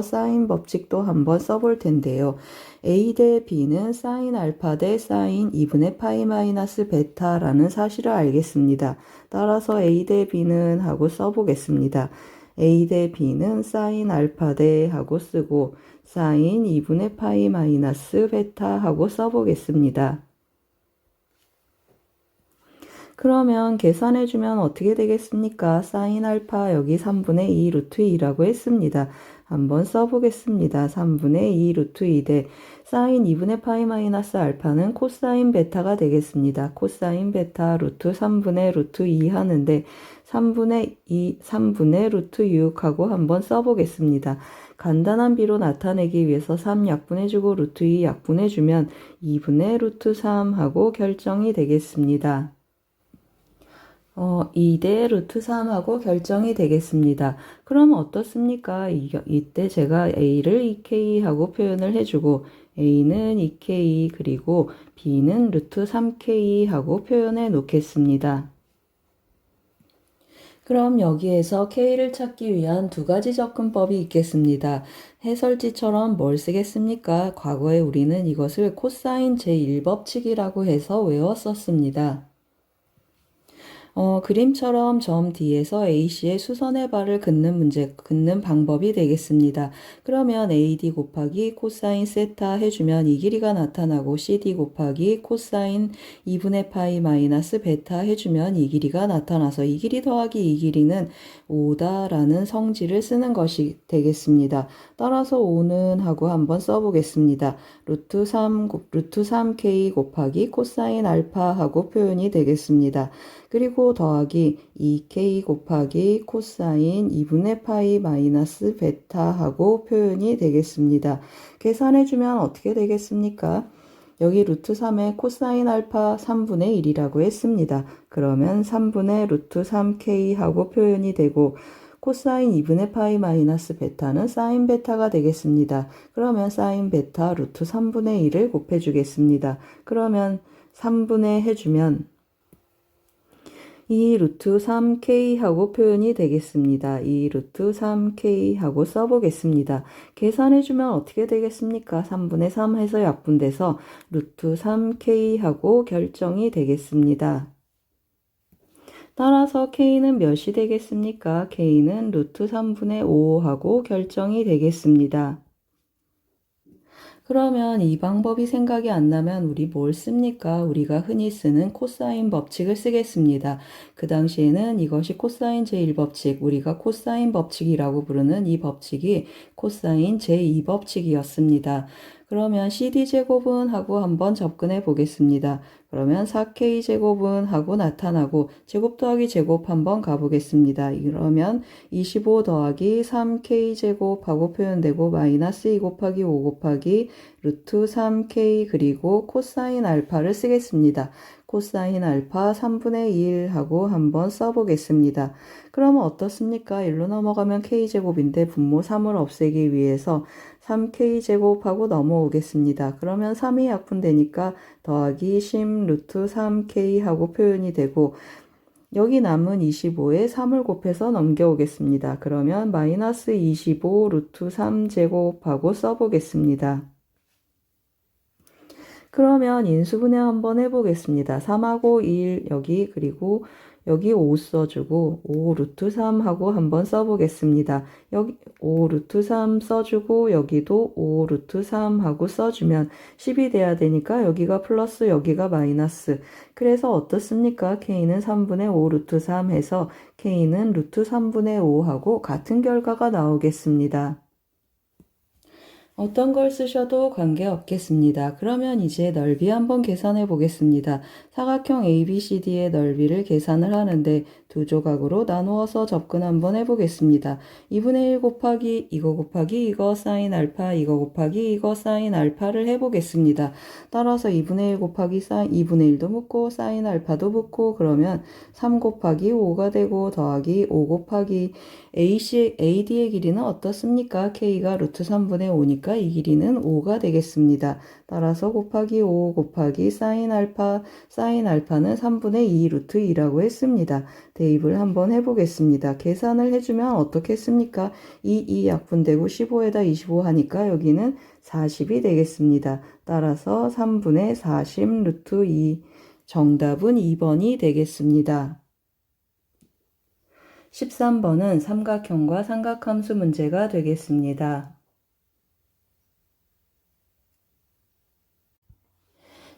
사인 법칙도 한번 써볼 텐데요. A 대 B는 사인 알파 대 사인 2분의 파이 마이너스 베타라는 사실을 알겠습니다. 따라서 A 대 B는 하고 써보겠습니다. A 대 B는 사인 알파 대 하고 쓰고 사인 2분의 파이 마이너스 베타 하고 써보겠습니다. 그러면 계산해주면 어떻게 되겠습니까? 사인 알파 여기 3분의 2 루트 2라고 했습니다. 한번 써보겠습니다. 3분의 2 루트 2 대 사인 2분의 파이 마이너스 알파는 코사인 베타가 되겠습니다. 코사인 베타 루트 3분의 루트 2 하는데 3분의 루트 6 하고 한번 써보겠습니다. 간단한 비로 나타내기 위해서 3 약분해주고 루트 2 약분해주면 2분의 루트 3 하고 결정이 되겠습니다. 2대 루트 3하고 결정이 되겠습니다. 그럼 어떻습니까? 이때 제가 A를 2K하고 표현을 해주고 A는 2K 그리고 B는 루트 3K하고 표현해 놓겠습니다. 그럼 여기에서 K를 찾기 위한 두 가지 접근법이 있겠습니다. 해설지처럼 뭘 쓰겠습니까? 과거에 우리는 이것을 코사인 제1법칙이라고 해서 외웠었습니다. 그림처럼 점 D에서 AC의 수선의 발을 긋는 방법이 되겠습니다. 그러면 AD 곱하기 코사인 세타 해주면 이 길이가 나타나고 CD 곱하기 코사인 2분의 파이 마이너스 베타 해주면 이 길이가 나타나서 이 길이 더하기 이 길이는 5다라는 성질을 쓰는 것이 되겠습니다. 따라서 5는 하고 한번 써보겠습니다. 루트 3K 곱하기 코사인 알파 하고 표현이 되겠습니다. 그리고 더하기 2K 곱하기 코사인 2분의 파이 마이너스 베타 하고 표현이 되겠습니다. 계산해주면 어떻게 되겠습니까? 여기 루트 3에 코사인 알파 3분의 1이라고 했습니다. 그러면 3분의 루트 3K 하고 표현이 되고 코사인 2분의 파이 마이너스 베타는 사인 베타가 되겠습니다. 그러면 사인 베타 루트 3분의 1을 곱해주겠습니다. 그러면 3분의 해주면 이 루트 3K 하고 표현이 되겠습니다. 이 루트 3K 하고 써보겠습니다. 계산해주면 어떻게 되겠습니까? 3분의 3 해서 약분돼서 루트 3K 하고 결정이 되겠습니다. 따라서 K는 몇이 되겠습니까? K는 루트 3분의 5 하고 결정이 되겠습니다. 그러면 이 방법이 생각이 안 나면 우리 뭘 씁니까? 우리가 흔히 쓰는 코사인 법칙을 쓰겠습니다. 그 당시에는 이것이 코사인 제1법칙, 우리가 코사인 법칙이라고 부르는 이 법칙이 코사인 제2법칙이었습니다. 그러면 CD제곱은 하고 한번 접근해 보겠습니다. 그러면 4K제곱은 하고 나타나고 제곱 더하기 제곱 한번 가보겠습니다. 그러면 25 더하기 3K제곱 하고 표현되고 마이너스 2 곱하기 5 곱하기 루트 3K 그리고 코사인 알파를 쓰겠습니다. 코사인 알파 3분의 1 하고 한번 써보겠습니다. 그러면 어떻습니까? 1로 넘어가면 K제곱인데 분모 3을 없애기 위해서 3K제곱하고 넘어오겠습니다. 그러면 3이 약분되니까 더하기 10 루트 3K 하고 표현이 되고 여기 남은 25에 3을 곱해서 넘겨오겠습니다. 그러면 마이너스 25 루트 3제곱하고 써보겠습니다. 그러면 인수분해 한번 해보겠습니다. 3하고 1 여기 그리고 여기 5 써주고 5 루트 3 하고 한번 써보겠습니다. 여기 5 루트 3 써주고 여기도 5 루트 3 하고 써주면 10이 돼야 되니까 여기가 플러스 여기가 마이너스. 그래서 어떻습니까? K는 3분의 5 루트 3 해서 K는 루트 3분의 5 하고 같은 결과가 나오겠습니다. 어떤 걸 쓰셔도 관계없겠습니다. 그러면 이제 넓이 한번 계산해 보겠습니다. 사각형 ABCD의 넓이를 계산을 하는데 두 조각으로 나누어서 접근 한번 해보겠습니다. 2분의 1 곱하기 이거 곱하기 이거 사인 알파 이거 곱하기 이거 사인 알파를 해보겠습니다. 따라서 2분의 1 곱하기 2분의 1도 묻고 사인 알파도 묻고 그러면 3 곱하기 5가 되고 더하기 5 곱하기 AD의 길이는 어떻습니까? K가 루트 3분의 5니까 이 길이는 5가 되겠습니다. 따라서 곱하기 5 곱하기 사인 알파는 3분의 2 루트 2라고 했습니다. 대입을 한번 해보겠습니다. 계산을 해주면 어떻겠습니까? 2 약분되고 15에다 25 하니까 여기는 40이 되겠습니다. 따라서 3분의 40 루트 2 정답은 2번이 되겠습니다. 13번은 삼각형과 삼각함수 문제가 되겠습니다.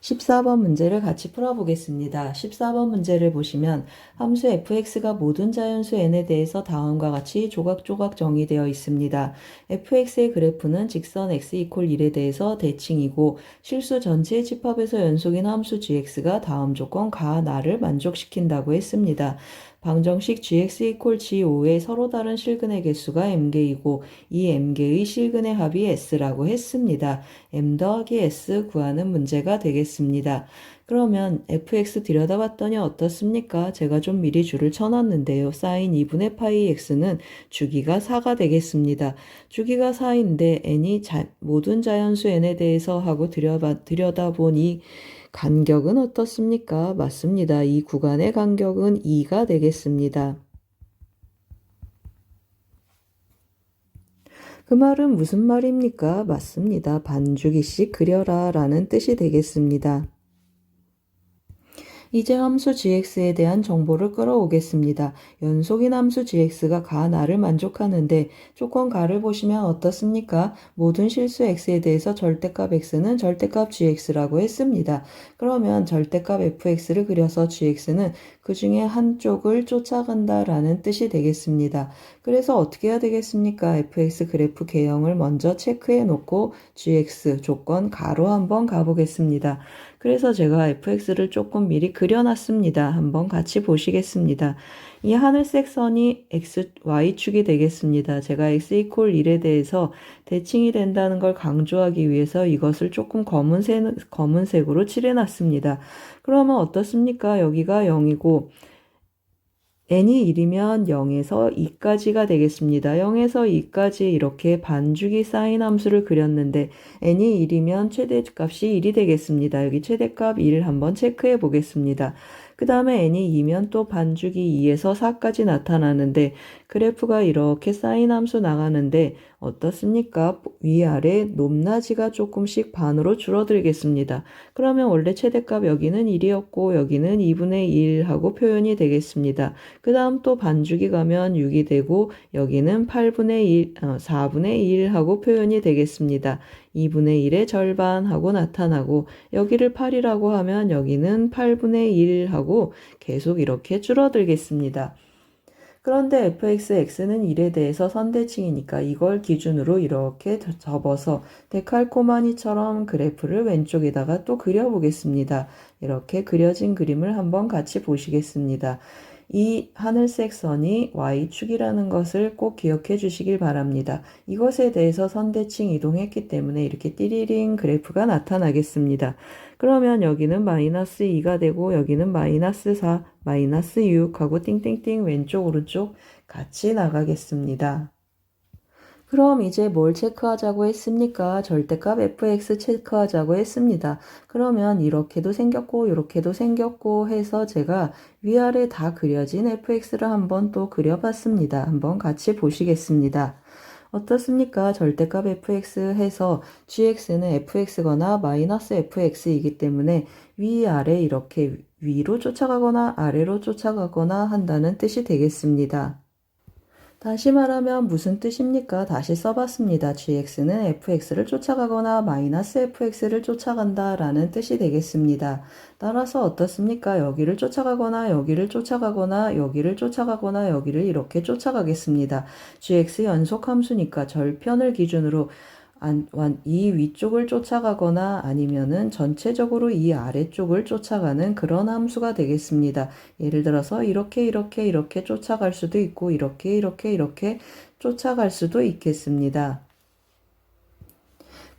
14번 문제를 같이 풀어보겠습니다. 14번 문제를 보시면 함수 fx가 모든 자연수 n에 대해서 다음과 같이 조각조각 정의되어 있습니다. fx의 그래프는 직선 x = 1에 대해서 대칭이고 실수 전체의 집합에서 연속인 함수 gx가 다음 조건 가나를 만족시킨다고 했습니다. 방정식 gx 이퀄 g5의 서로 다른 실근의 개수가 m개이고 이 m개의 실근의 합이 s라고 했습니다. m 더하기 s 구하는 문제가 되겠습니다. 그러면 fx 들여다봤더니 어떻습니까? 제가 좀 미리 줄을 쳐놨는데요. 사인 2분의 파이 x는 주기가 4가 되겠습니다. 주기가 4인데 n이 모든 자연수 n에 대해서 하고 들여다보니 간격은 어떻습니까? 맞습니다. 이 구간의 간격은 2가 되겠습니다. 그 말은 무슨 말입니까? 맞습니다. 반주기씩 그려라 라는 뜻이 되겠습니다. 이제 함수 gx에 대한 정보를 끌어오겠습니다. 연속인 함수 gx가 가 나를 만족하는데 조건 가를 보시면 어떻습니까? 모든 실수 x에 대해서 절대값 x는 절대값 gx라고 했습니다. 그러면 절대값 fx를 그려서 gx는 그 중에 한쪽을 쫓아간다라는 뜻이 되겠습니다. 그래서 어떻게 해야 되겠습니까? fx 그래프 개형을 먼저 체크해 놓고 gx 조건 가로 한번 가보겠습니다. 그래서 제가 fx를 조금 미리 그려놨습니다. 한번 같이 보시겠습니다. 이 하늘색 선이 x, y축이 되겠습니다. 제가 x 이퀄 1에 대해서 대칭이 된다는 걸 강조하기 위해서 이것을 조금 검은색으로 칠해놨습니다. 그러면 어떻습니까? 여기가 0이고 n이 1이면 0에서 2까지가 되겠습니다. 0에서 2까지 이렇게 반주기 사인 함수를 그렸는데 n이 1이면 최대값이 1이 되겠습니다. 여기 최대값 1 한번 체크해 보겠습니다. 그 다음에 n이 2면 또 반주기 2에서 4까지 나타나는데 그래프가 이렇게 사인 함수 나가는데 어떻습니까? 위아래 높낮이가 조금씩 반으로 줄어들겠습니다. 그러면 원래 최대값 여기는 1이었고 여기는 2분의 1 하고 표현이 되겠습니다. 그 다음 또 반주기 가면 6이 되고 여기는 4분의 1 하고 표현이 되겠습니다. 2분의 1의 절반 하고 나타나고 여기를 8이라고 하면 여기는 8분의 1 하고 계속 이렇게 줄어들겠습니다. 그런데 fx는 1에 대해서 선대칭이니까 이걸 기준으로 이렇게 접어서 데칼코마니처럼 그래프를 왼쪽에다가 또 그려보겠습니다. 이렇게 그려진 그림을 한번 같이 보시겠습니다. 이 하늘색 선이 y축이라는 것을 꼭 기억해 주시길 바랍니다. 이것에 대해서 선대칭 이동했기 때문에 이렇게 띠리링 그래프가 나타나겠습니다. 그러면 여기는 마이너스 2가 되고 여기는 마이너스 4, 마이너스 6 하고 띵띵띵 왼쪽 오른쪽 같이 나가겠습니다. 그럼 이제 뭘 체크하자고 했습니까? 절대값 fx 체크하자고 했습니다. 그러면 이렇게도 생겼고 이렇게도 생겼고 해서 제가 위아래 다 그려진 fx를 한번 또 그려봤습니다. 한번 같이 보시겠습니다. 어떻습니까? 절대값 fx 해서 gx는 fx거나 마이너스 fx이기 때문에 위아래 이렇게 위로 쫓아가거나 아래로 쫓아가거나 한다는 뜻이 되겠습니다. 다시 말하면 무슨 뜻입니까? 다시 써봤습니다. gx는 fx를 쫓아가거나 마이너스 fx를 쫓아간다 라는 뜻이 되겠습니다. 따라서 어떻습니까? 여기를 쫓아가거나 여기를 쫓아가거나 여기를 쫓아가거나 여기를 이렇게 쫓아가겠습니다. gx 연속함수니까 절편을 기준으로 이 위쪽을 쫓아가거나 아니면은 전체적으로 이 아래쪽을 쫓아가는 그런 함수가 되겠습니다. 예를 들어서 이렇게 쫓아갈 수도 있고 이렇게 쫓아갈 수도 있겠습니다.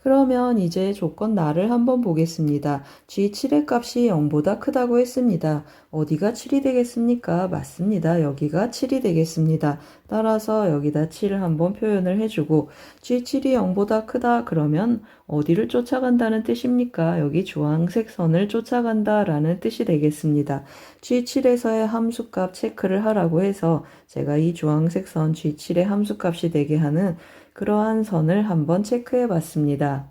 그러면 이제 조건 나를 한번 보겠습니다. G7의 값이 0보다 크다고 했습니다. 어디가 7이 되겠습니까? 맞습니다. 여기가 7이 되겠습니다. 따라서 여기다 7을 한번 표현을 해주고 G7이 0보다 크다 그러면 어디를 쫓아간다는 뜻입니까? 여기 주황색 선을 쫓아간다 라는 뜻이 되겠습니다. G7에서의 함수값 체크를 하라고 해서 제가 이 주황색 선 G7의 함수값이 되게 하는 그러한 선을 한번 체크해 봤습니다.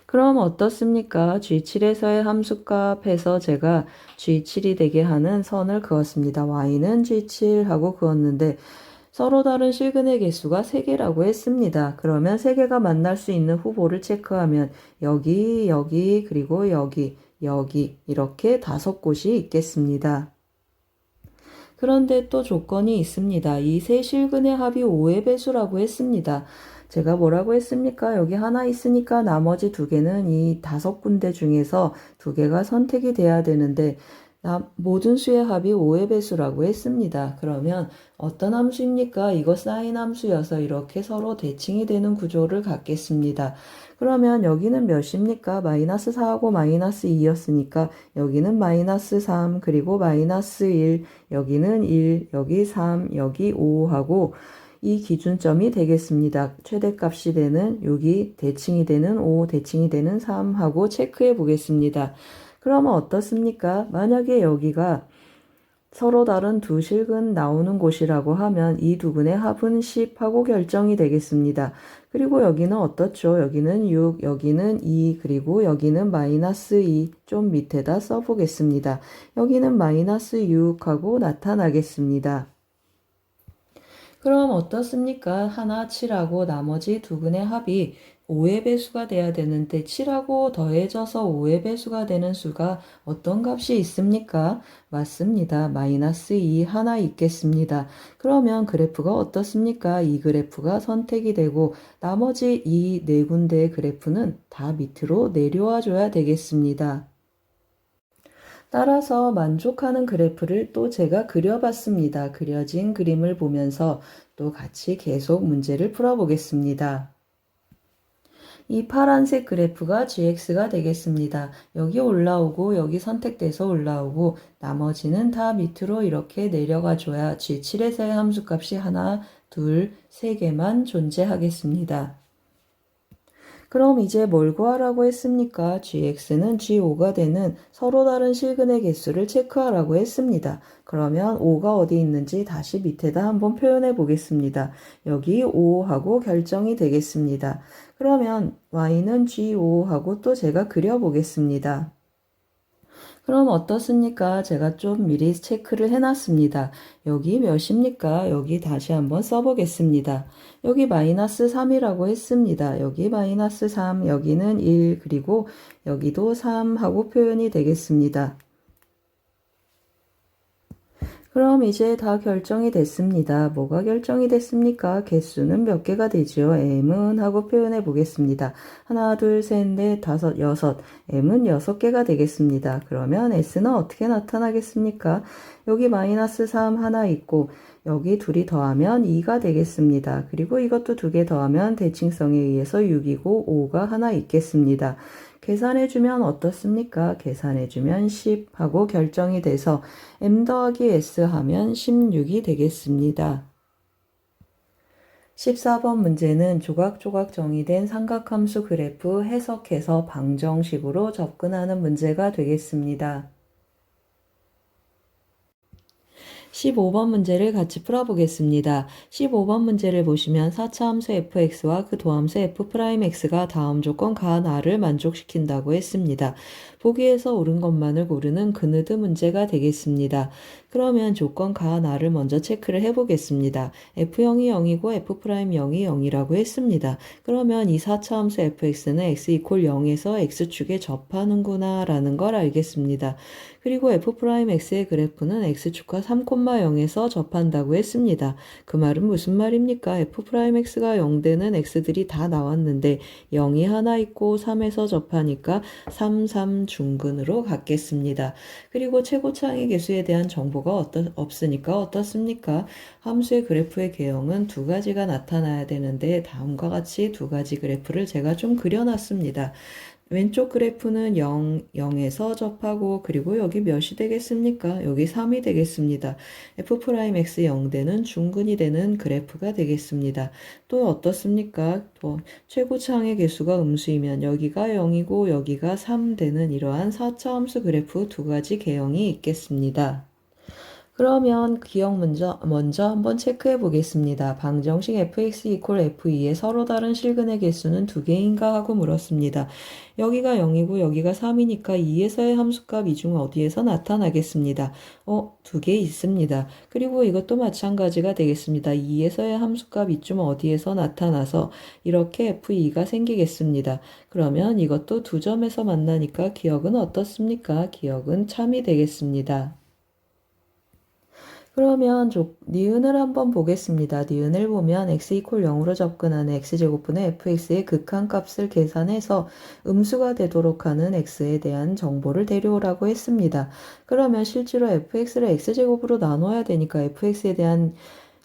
그럼 어떻습니까? G7에서의 함수값에서 제가 G7이 되게 하는 선을 그었습니다. Y는 G7 하고 그었는데 서로 다른 실근의 개수가 3개라고 했습니다. 그러면 3개가 만날 수 있는 후보를 체크하면 여기, 그리고 여기 이렇게 5곳이 있겠습니다. 그런데 또 조건이 있습니다. 이 세 실근의 합이 5의 배수라고 했습니다. 제가 뭐라고 했습니까? 여기 하나 있으니까 나머지 2개는 이 5군데 중에서 2개가 선택이 돼야 되는데 모든 수의 합이 5의 배수라고 했습니다. 그러면 어떤 함수입니까? 이거 사인 함수여서 이렇게 서로 대칭이 되는 구조를 갖겠습니다. 그러면 여기는 몇입니까? 마이너스 4하고 마이너스 2였으니까 여기는 마이너스 3, 그리고 마이너스 1, 여기는 1, 여기 3, 여기 5하고 이 기준점이 되겠습니다. 최대값이 되는 여기 대칭이 되는 5, 대칭이 되는 3하고 체크해 보겠습니다. 그러면 어떻습니까? 만약에 여기가 서로 다른 두 실근 나오는 곳이라고 하면 이 두 근의 합은 10하고 결정이 되겠습니다. 그리고 여기는 어떻죠? 여기는 6, 여기는 2, 그리고 여기는 마이너스 2, 좀 밑에다 써보겠습니다. 여기는 마이너스 6하고 나타나겠습니다. 그럼 어떻습니까? 하나 7하고 나머지 두 근의 합이 5의 배수가 돼야 되는데 7하고 더해져서 5의 배수가 되는 수가 어떤 값이 있습니까? 맞습니다. 마이너스 2 하나 있겠습니다. 그러면 그래프가 어떻습니까? 이 그래프가 선택이 되고 나머지 이 네 군데의 그래프는 다 밑으로 내려와 줘야 되겠습니다. 따라서 만족하는 그래프를 또 제가 그려봤습니다. 그려진 그림을 보면서 또 같이 계속 문제를 풀어보겠습니다. 이 파란색 그래프가 gx가 되겠습니다. 여기 올라오고 여기 선택돼서 올라오고 나머지는 다 밑으로 이렇게 내려가 줘야 g7에서의 함수값이 하나, 둘, 세 개만 존재하겠습니다. 그럼 이제 뭘 구하라고 했습니까? gx는 g5가 되는 서로 다른 실근의 개수를 체크하라고 했습니다. 그러면 5가 어디 있는지 다시 밑에다 한번 표현해 보겠습니다. 여기 5하고 결정이 되겠습니다. 그러면 y는 g5하고 또 제가 그려보겠습니다. 그럼 어떻습니까? 제가 좀 미리 체크를 해놨습니다. 여기 몇입니까? 여기 다시 한번 써보겠습니다. 여기 마이너스 3이라고 했습니다. 여기 마이너스 3, 여기는 1, 그리고 여기도 3하고 표현이 되겠습니다. 그럼 이제 다 결정이 됐습니다. 뭐가 결정이 됐습니까? 개수는 몇 개가 되죠? m은 하고 표현해 보겠습니다. 하나, 둘, 셋, 넷, 다섯, 여섯. m은 6개가 되겠습니다. 그러면 s는 어떻게 나타나겠습니까? 여기 마이너스 3 하나 있고 여기 둘이 더하면 2가 되겠습니다. 그리고 이것도 2개 더하면 대칭성에 의해서 6이고 5가 하나 있겠습니다. 계산해주면 어떻습니까? 계산해주면 10 하고 결정이 돼서 m 더하기 s 하면 16이 되겠습니다. 14번 문제는 조각조각 정의된 삼각함수 그래프 해석해서 방정식으로 접근하는 문제가 되겠습니다. 15번 문제를 같이 풀어보겠습니다. 15번 문제를 보시면 4차 함수 fx와 그 도함수 f'x가 다음 조건 가한 r을 만족시킨다고 했습니다. 보기에서 옳은 것만을 고르는 그느드 문제가 되겠습니다. 그러면 조건 가한 r을 먼저 체크를 해보겠습니다. f0이 0이고 f'0이 0이라고 했습니다. 그러면 이 4차 함수 fx는 x = 0에서 x축에 접하는구나 라는 걸 알겠습니다. 그리고 f'x의 그래프는 x축과 3,0에서 접한다고 했습니다. 그 말은 무슨 말입니까? f'x가 0되는 x들이 다 나왔는데 0이 하나 있고 3에서 접하니까 3, 3 중근으로 갖겠습니다. 그리고 최고차항의 개수에 대한 정보가 없으니까 어떻습니까? 함수의 그래프의 개형은 두 가지가 나타나야 되는데 다음과 같이 두 가지 그래프를 제가 좀 그려놨습니다. 왼쪽 그래프는 0, 0에서 접하고 그리고 여기 몇이 되겠습니까? 여기 3이 되겠습니다. f'x 0되는 중근이 되는 그래프가 되겠습니다. 또 어떻습니까? 또 최고차항의 개수가 음수이면 여기가 0이고 여기가 3 되는 이러한 4차 함수 그래프 두 가지 개형이 있겠습니다. 그러면 기억 먼저 한번 체크해 보겠습니다. 방정식 fx = f2의 서로 다른 실근의 개수는 두 개인가 하고 물었습니다. 여기가 0이고 여기가 3이니까 2에서의 함수값 이 중 어디에서 나타나겠습니다. 두 개 있습니다. 그리고 이것도 마찬가지가 되겠습니다. 2에서의 함수값 이쯤 어디에서 나타나서 이렇게 f2가 생기겠습니다. 그러면 이것도 두 점에서 만나니까 기억은 어떻습니까? 기억은 참이 되겠습니다. 그러면 니은을 한번 보겠습니다. 니은을 보면 x 이퀄 0으로 접근하는 x제곱분의 fx의 극한값을 계산해서 음수가 되도록 하는 x에 대한 정보를 데려오라고 했습니다. 그러면 실제로 fx를 x제곱으로 나눠야 되니까 fx에 대한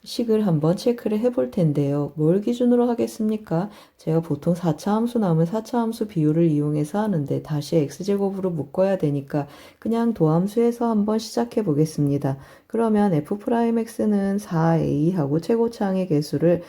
식을 한번 체크를 해볼 텐데요. 뭘 기준으로 하겠습니까? 제가 보통 4차 함수 나오면 4차 함수 비율을 이용해서 하는데 다시 x제곱으로 묶어야 되니까 그냥 도함수에서 한번 시작해 보겠습니다. 그러면 f'x는 4a하고 최고차항의 개수를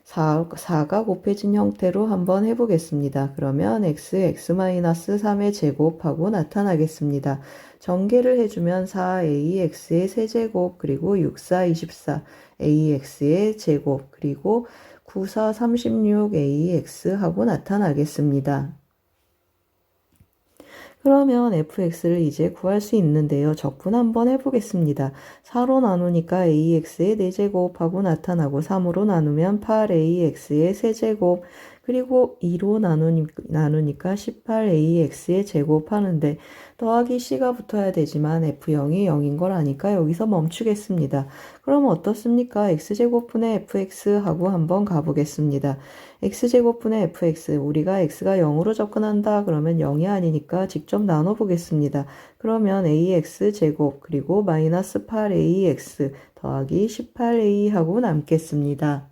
4가 곱해진 형태로 한번 해보겠습니다. 그러면 x-3의 제곱하고 나타나겠습니다. 전개를 해주면 4ax의 세제곱 그리고 6, 4, 24 ax의 제곱 그리고 9, 4, 36ax 하고 나타나겠습니다. 그러면 fx를 이제 구할 수 있는데요. 적분 한번 해보겠습니다. 4로 나누니까 ax의 4제곱하고 나타나고 3으로 나누면 8ax의 세제곱 그리고 2로 나누니까 18ax의 제곱하는데 더하기 c가 붙어야 되지만 f0이 0인 걸 아니까 여기서 멈추겠습니다. 그럼 어떻습니까? x제곱분의 fx 하고 한번 가보겠습니다. x제곱분의 fx, 우리가 x가 0으로 접근한다 그러면 0이 아니니까 직접 나눠보겠습니다. 그러면 ax제곱 그리고 마이너스 8ax 더하기 18a 하고 남겠습니다.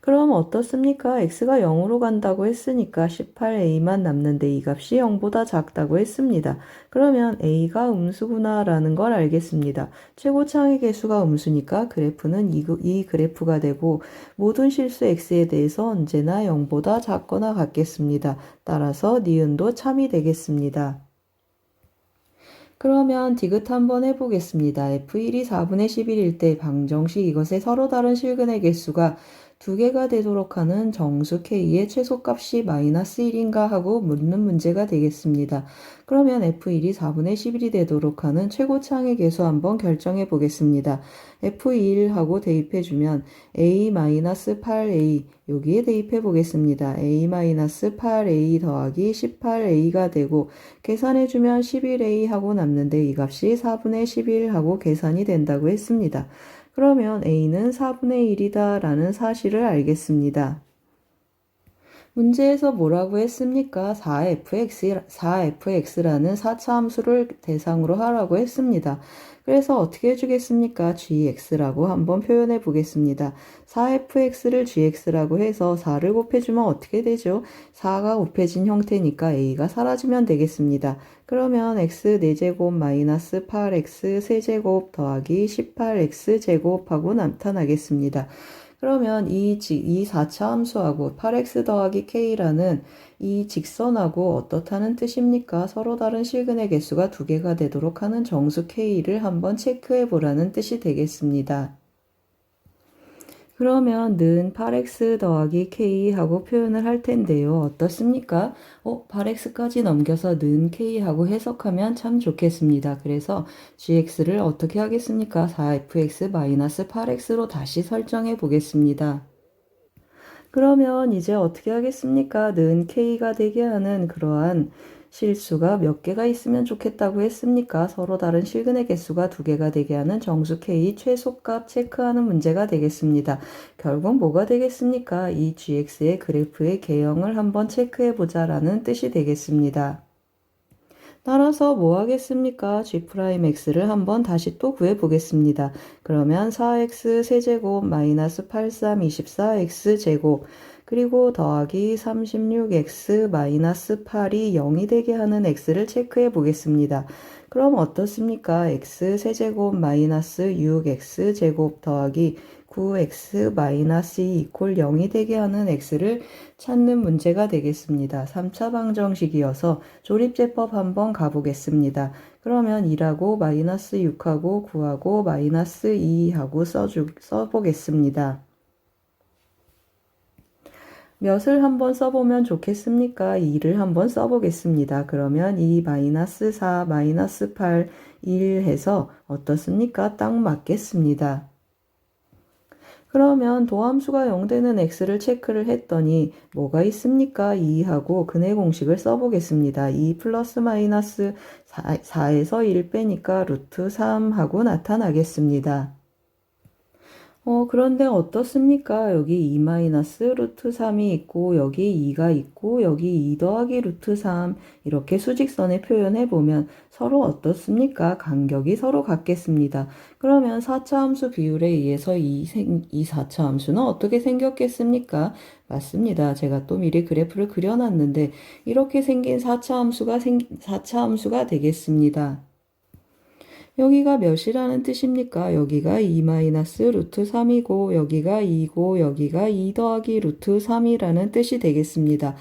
그럼 어떻습니까? x가 0으로 간다고 했으니까 18a만 남는데 이 값이 0보다 작다고 했습니다. 그러면 a가 음수구나 라는 걸 알겠습니다. 최고차항의 개수가 음수니까 그래프는 이 그래프가 되고 모든 실수 x에 대해서 언제나 0보다 작거나 같겠습니다. 따라서 니은도 참이 되겠습니다. 그러면 디귿 한번 해보겠습니다. f1이 4분의 11일 때 방정식 이것의 서로 다른 실근의 개수가 2개가 되도록 하는 정수 k의 최소값이 마이너스 1인가 하고 묻는 문제가 되겠습니다. 그러면 f1이 4분의 11이 되도록 하는 최고차항의 개수 한번 결정해 보겠습니다. f1 하고 대입해주면 a-8a 여기에 대입해 보겠습니다. a-8a 더하기 18a가 되고 계산해주면 11a 하고 남는데 이 값이 4분의 11 하고 계산이 된다고 했습니다. 그러면 a는 4분의 1이다 라는 사실을 알겠습니다. 문제에서 뭐라고 했습니까? 4fx라는 4차 함수를 대상으로 하라고 했습니다. 그래서 어떻게 해주겠습니까? gx라고 한번 표현해 보겠습니다. 4fx를 gx라고 해서 4를 곱해주면 어떻게 되죠? 4가 곱해진 형태니까 a가 사라지면 되겠습니다. 그러면 x 4제곱 마이너스 8x 세제곱 더하기 18x 제곱하고 나타나겠습니다. 그러면 이 4차 함수하고 8x 더하기 k라는 이 직선하고 어떻다는 뜻입니까? 서로 다른 실근의 개수가 2개가 되도록 하는 정수 k를 한번 체크해 보라는 뜻이 되겠습니다. 그러면 는 8x 더하기 k 하고 표현을 할 텐데요. 어떻습니까? 8x까지 넘겨서 는 k 하고 해석하면 참 좋겠습니다. 그래서 gx를 어떻게 하겠습니까? 4fx-8x로 다시 설정해 보겠습니다. 그러면 이제 어떻게 하겠습니까? 는 k가 되게 하는 그러한 실수가 몇 개가 있으면 좋겠다고 했습니까? 서로 다른 실근의 개수가 2개가 되게 하는 정수 k 최소값 체크하는 문제가 되겠습니다. 결국 뭐가 되겠습니까? 이 gx의 그래프의 개형을 한번 체크해 보자라는 뜻이 되겠습니다. 따라서 뭐 하겠습니까? g'x를 한번 다시 또 구해보겠습니다. 그러면 4x 세제곱 마이너스 83 24x 제곱 그리고 더하기 36x 마이너스 8이 0이 되게 하는 x를 체크해 보겠습니다. 그럼 어떻습니까? x 세제곱 마이너스 6x 제곱 더하기 9x 마이너스 2 이퀄 0이 되게 하는 x를 찾는 문제가 되겠습니다. 3차 방정식이어서 조립제법 한번 가보겠습니다. 그러면 2하고 마이너스 6하고 9하고 마이너스 2하고 써보겠습니다. 몇을 한번 써보면 좋겠습니까? 2를 한번 써보겠습니다. 그러면 2 마이너스 4 마이너스 8 1 해서 어떻습니까? 딱 맞겠습니다. 그러면 도함수가 0되는 x를 체크를 했더니 뭐가 있습니까? 2하고 근의 공식을 써보겠습니다. 2 플러스 마이너스 4에서 1 빼니까 루트 3하고 나타나겠습니다. 그런데 어떻습니까? 여기 2 마이너스 루트 3이 있고 여기 2가 있고 여기 2 더하기 루트 3 이렇게 수직선에 표현해 보면 서로 어떻습니까? 간격이 서로 같겠습니다. 그러면 4차 함수 비율에 의해서 이 4차 함수는 어떻게 생겼겠습니까? 맞습니다. 제가 또 미리 그래프를 그려놨는데 이렇게 생긴 4차 함수가 되겠습니다. 여기가 몇이라는 뜻입니까? 여기가 2 마이너스 루트 3이고 여기가 2고 여기가 2 더하기 루트 3이라는 뜻이 되겠습니다.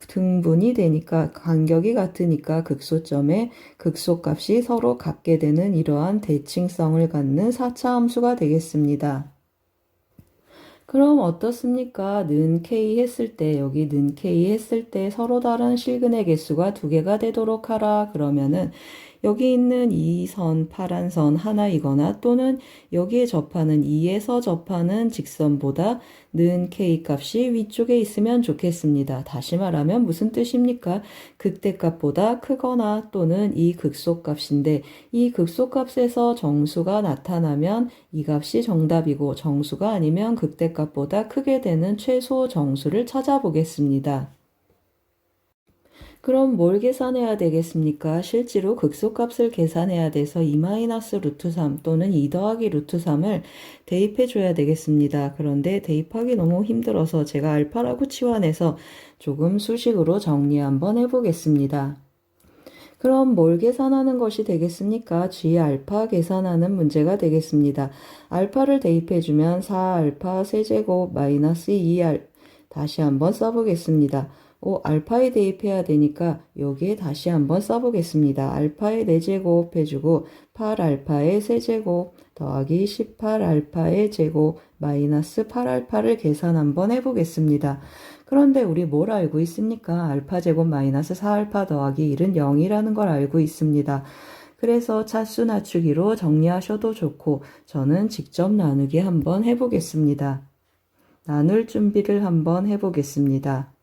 등분이 되니까 간격이 같으니까 극소점의 극소값이 서로 같게 되는 이러한 대칭성을 갖는 4차 함수가 되겠습니다. 그럼 어떻습니까? 는 k 했을 때 여기 는 k 했을 때 서로 다른 실근의 개수가 2개가 되도록 하라. 그러면은 여기 있는 이 선, 파란 선 하나이거나 또는 여기에 접하는 2에서 접하는 직선보다 는 k 값이 위쪽에 있으면 좋겠습니다. 다시 말하면 무슨 뜻입니까? 극대값보다 크거나 또는 이 극소값인데 이 극소값에서 정수가 나타나면 이 값이 정답이고 정수가 아니면 극대값보다 크게 되는 최소 정수를 찾아보겠습니다. 그럼 뭘 계산해야 되겠습니까? 실제로 극소값을 계산해야 돼서 2 마이너스 루트 3 또는 2 더하기 루트 3을 대입해 줘야 되겠습니다. 그런데 대입하기 너무 힘들어서 제가 알파라고 치환해서 조금 수식으로 정리 한번 해보겠습니다. 그럼 뭘 계산하는 것이 되겠습니까? G 알파 계산하는 문제가 되겠습니다. 알파를 대입해주면 4알파 세제곱 마이너스 2알 다시 한번 써보겠습니다. 알파에 대입해야 되니까 여기에 다시 한번 써보겠습니다. 알파의 4제곱 해주고 8알파의 세제곱 더하기 18알파의 제곱 마이너스 8알파를 계산 한번 해보겠습니다. 그런데 우리 뭘 알고 있습니까? 알파 제곱 마이너스 4알파 더하기 1은 0이라는 걸 알고 있습니다. 그래서 차수 낮추기로 정리하셔도 좋고 저는 직접 나누기 한번 해보겠습니다. 나눌 준비를 한번 해보겠습니다.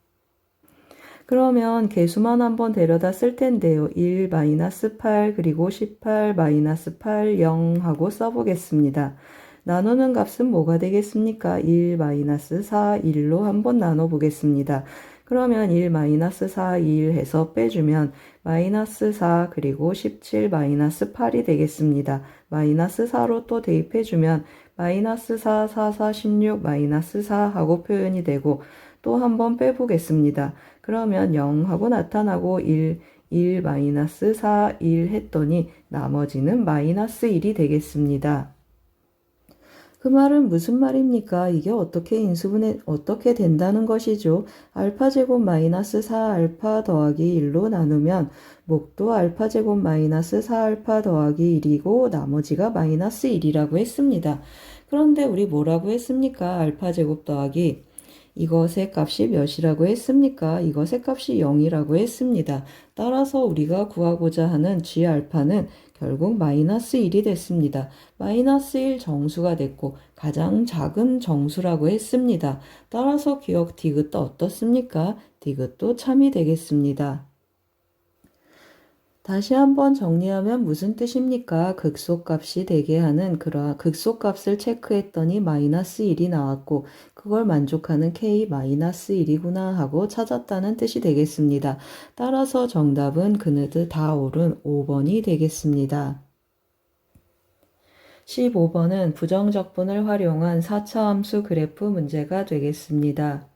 그러면 개수만 한번 데려다 쓸 텐데요. 1 마이너스 8 그리고 18 마이너스 8 0 하고 써보겠습니다. 나누는 값은 뭐가 되겠습니까? 1 마이너스 4 1로 한번 나눠보겠습니다. 그러면 1 마이너스 4 1 해서 빼주면 마이너스 4 그리고 17 마이너스 8이 되겠습니다. 마이너스 4로 또 대입해주면 마이너스 4 4 4 16 마이너스 4 하고 표현이 되고 또 한번 빼보겠습니다. 그러면 0 하고 나타나고 1 마이너스 4 1 했더니 나머지는 마이너스 1이 되겠습니다. 그 말은 무슨 말입니까? 이게 어떻게 된다는 것이죠? 알파 제곱 마이너스 4알파 더하기 1로 나누면 목도 알파 제곱 마이너스 4알파 더하기 1이고 나머지가 마이너스 1이라고 했습니다. 그런데 우리 뭐라고 했습니까? 알파 제곱 더하기 이것의 값이 몇이라고 했습니까? 이것의 값이 0이라고 했습니다. 따라서 우리가 구하고자 하는 G알파는 결국 마이너스 1이 됐습니다. 마이너스 1 정수가 됐고 가장 작은 정수라고 했습니다. 따라서 기억 디귿도 어떻습니까? 디귿도 참이 되겠습니다. 다시 한번 정리하면 무슨 뜻입니까? 극소값이 되게 하는 그러한 극소값을 체크했더니 마이너스 1이 나왔고 그걸 만족하는 K-1이구나 하고 찾았다는 뜻이 되겠습니다. 따라서 정답은 그네드 다 옳은 5번이 되겠습니다. 15번은 부정적분을 활용한 4차 함수 그래프 문제가 되겠습니다.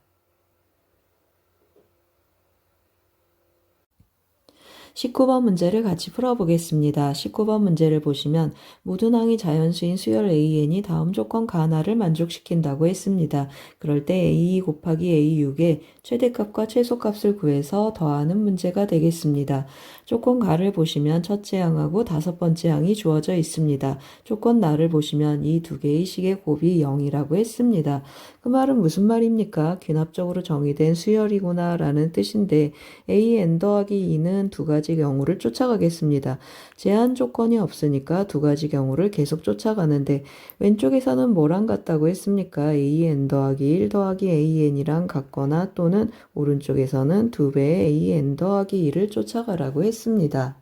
19번 문제를 같이 풀어보겠습니다. 19번 문제를 보시면 무둔항이 자연수인 수열 AN이 다음 조건가 하나를 만족시킨다고 했습니다. 그럴 때 A2 곱하기 A6의 최대값과 최소값을 구해서 더하는 문제가 되겠습니다. 조건가를 보시면 첫째 항하고 다섯 번째 항이 주어져 있습니다. 조건나를 보시면 이 두 개의 식의 곱이 0이라고 했습니다. 그 말은 무슨 말입니까? 귀납적으로 정의된 수열이구나 라는 뜻인데 AN 더하기 2는 두 가지 가지 경우를 쫓아가겠습니다. 제한 조건이 없으니까 두 가지 경우를 계속 쫓아가는데 왼쪽에서는 뭐랑 같다고 했습니까? an 더하기 1 더하기 an이랑 같거나 또는 오른쪽에서는 2배의 an 더하기 1을 쫓아가라고 했습니다.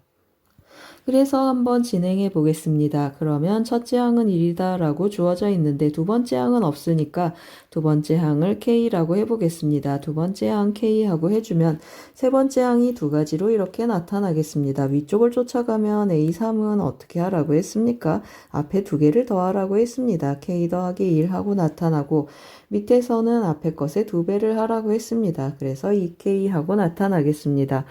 그래서 한번 진행해 보겠습니다. 그러면 첫째 항은 1이다 라고 주어져 있는데 두 번째 항은 없으니까 두 번째 항을 K라고 해보겠습니다. 두 번째 항 K하고 해주면 세 번째 항이 두 가지로 이렇게 나타나겠습니다. 위쪽을 쫓아가면 A3은 어떻게 하라고 했습니까? 앞에 두 개를 더하라고 했습니다. K 더하기 1하고 나타나고 밑에서는 앞에 것에 두 배를 하라고 했습니다. 그래서 2K하고 나타나겠습니다.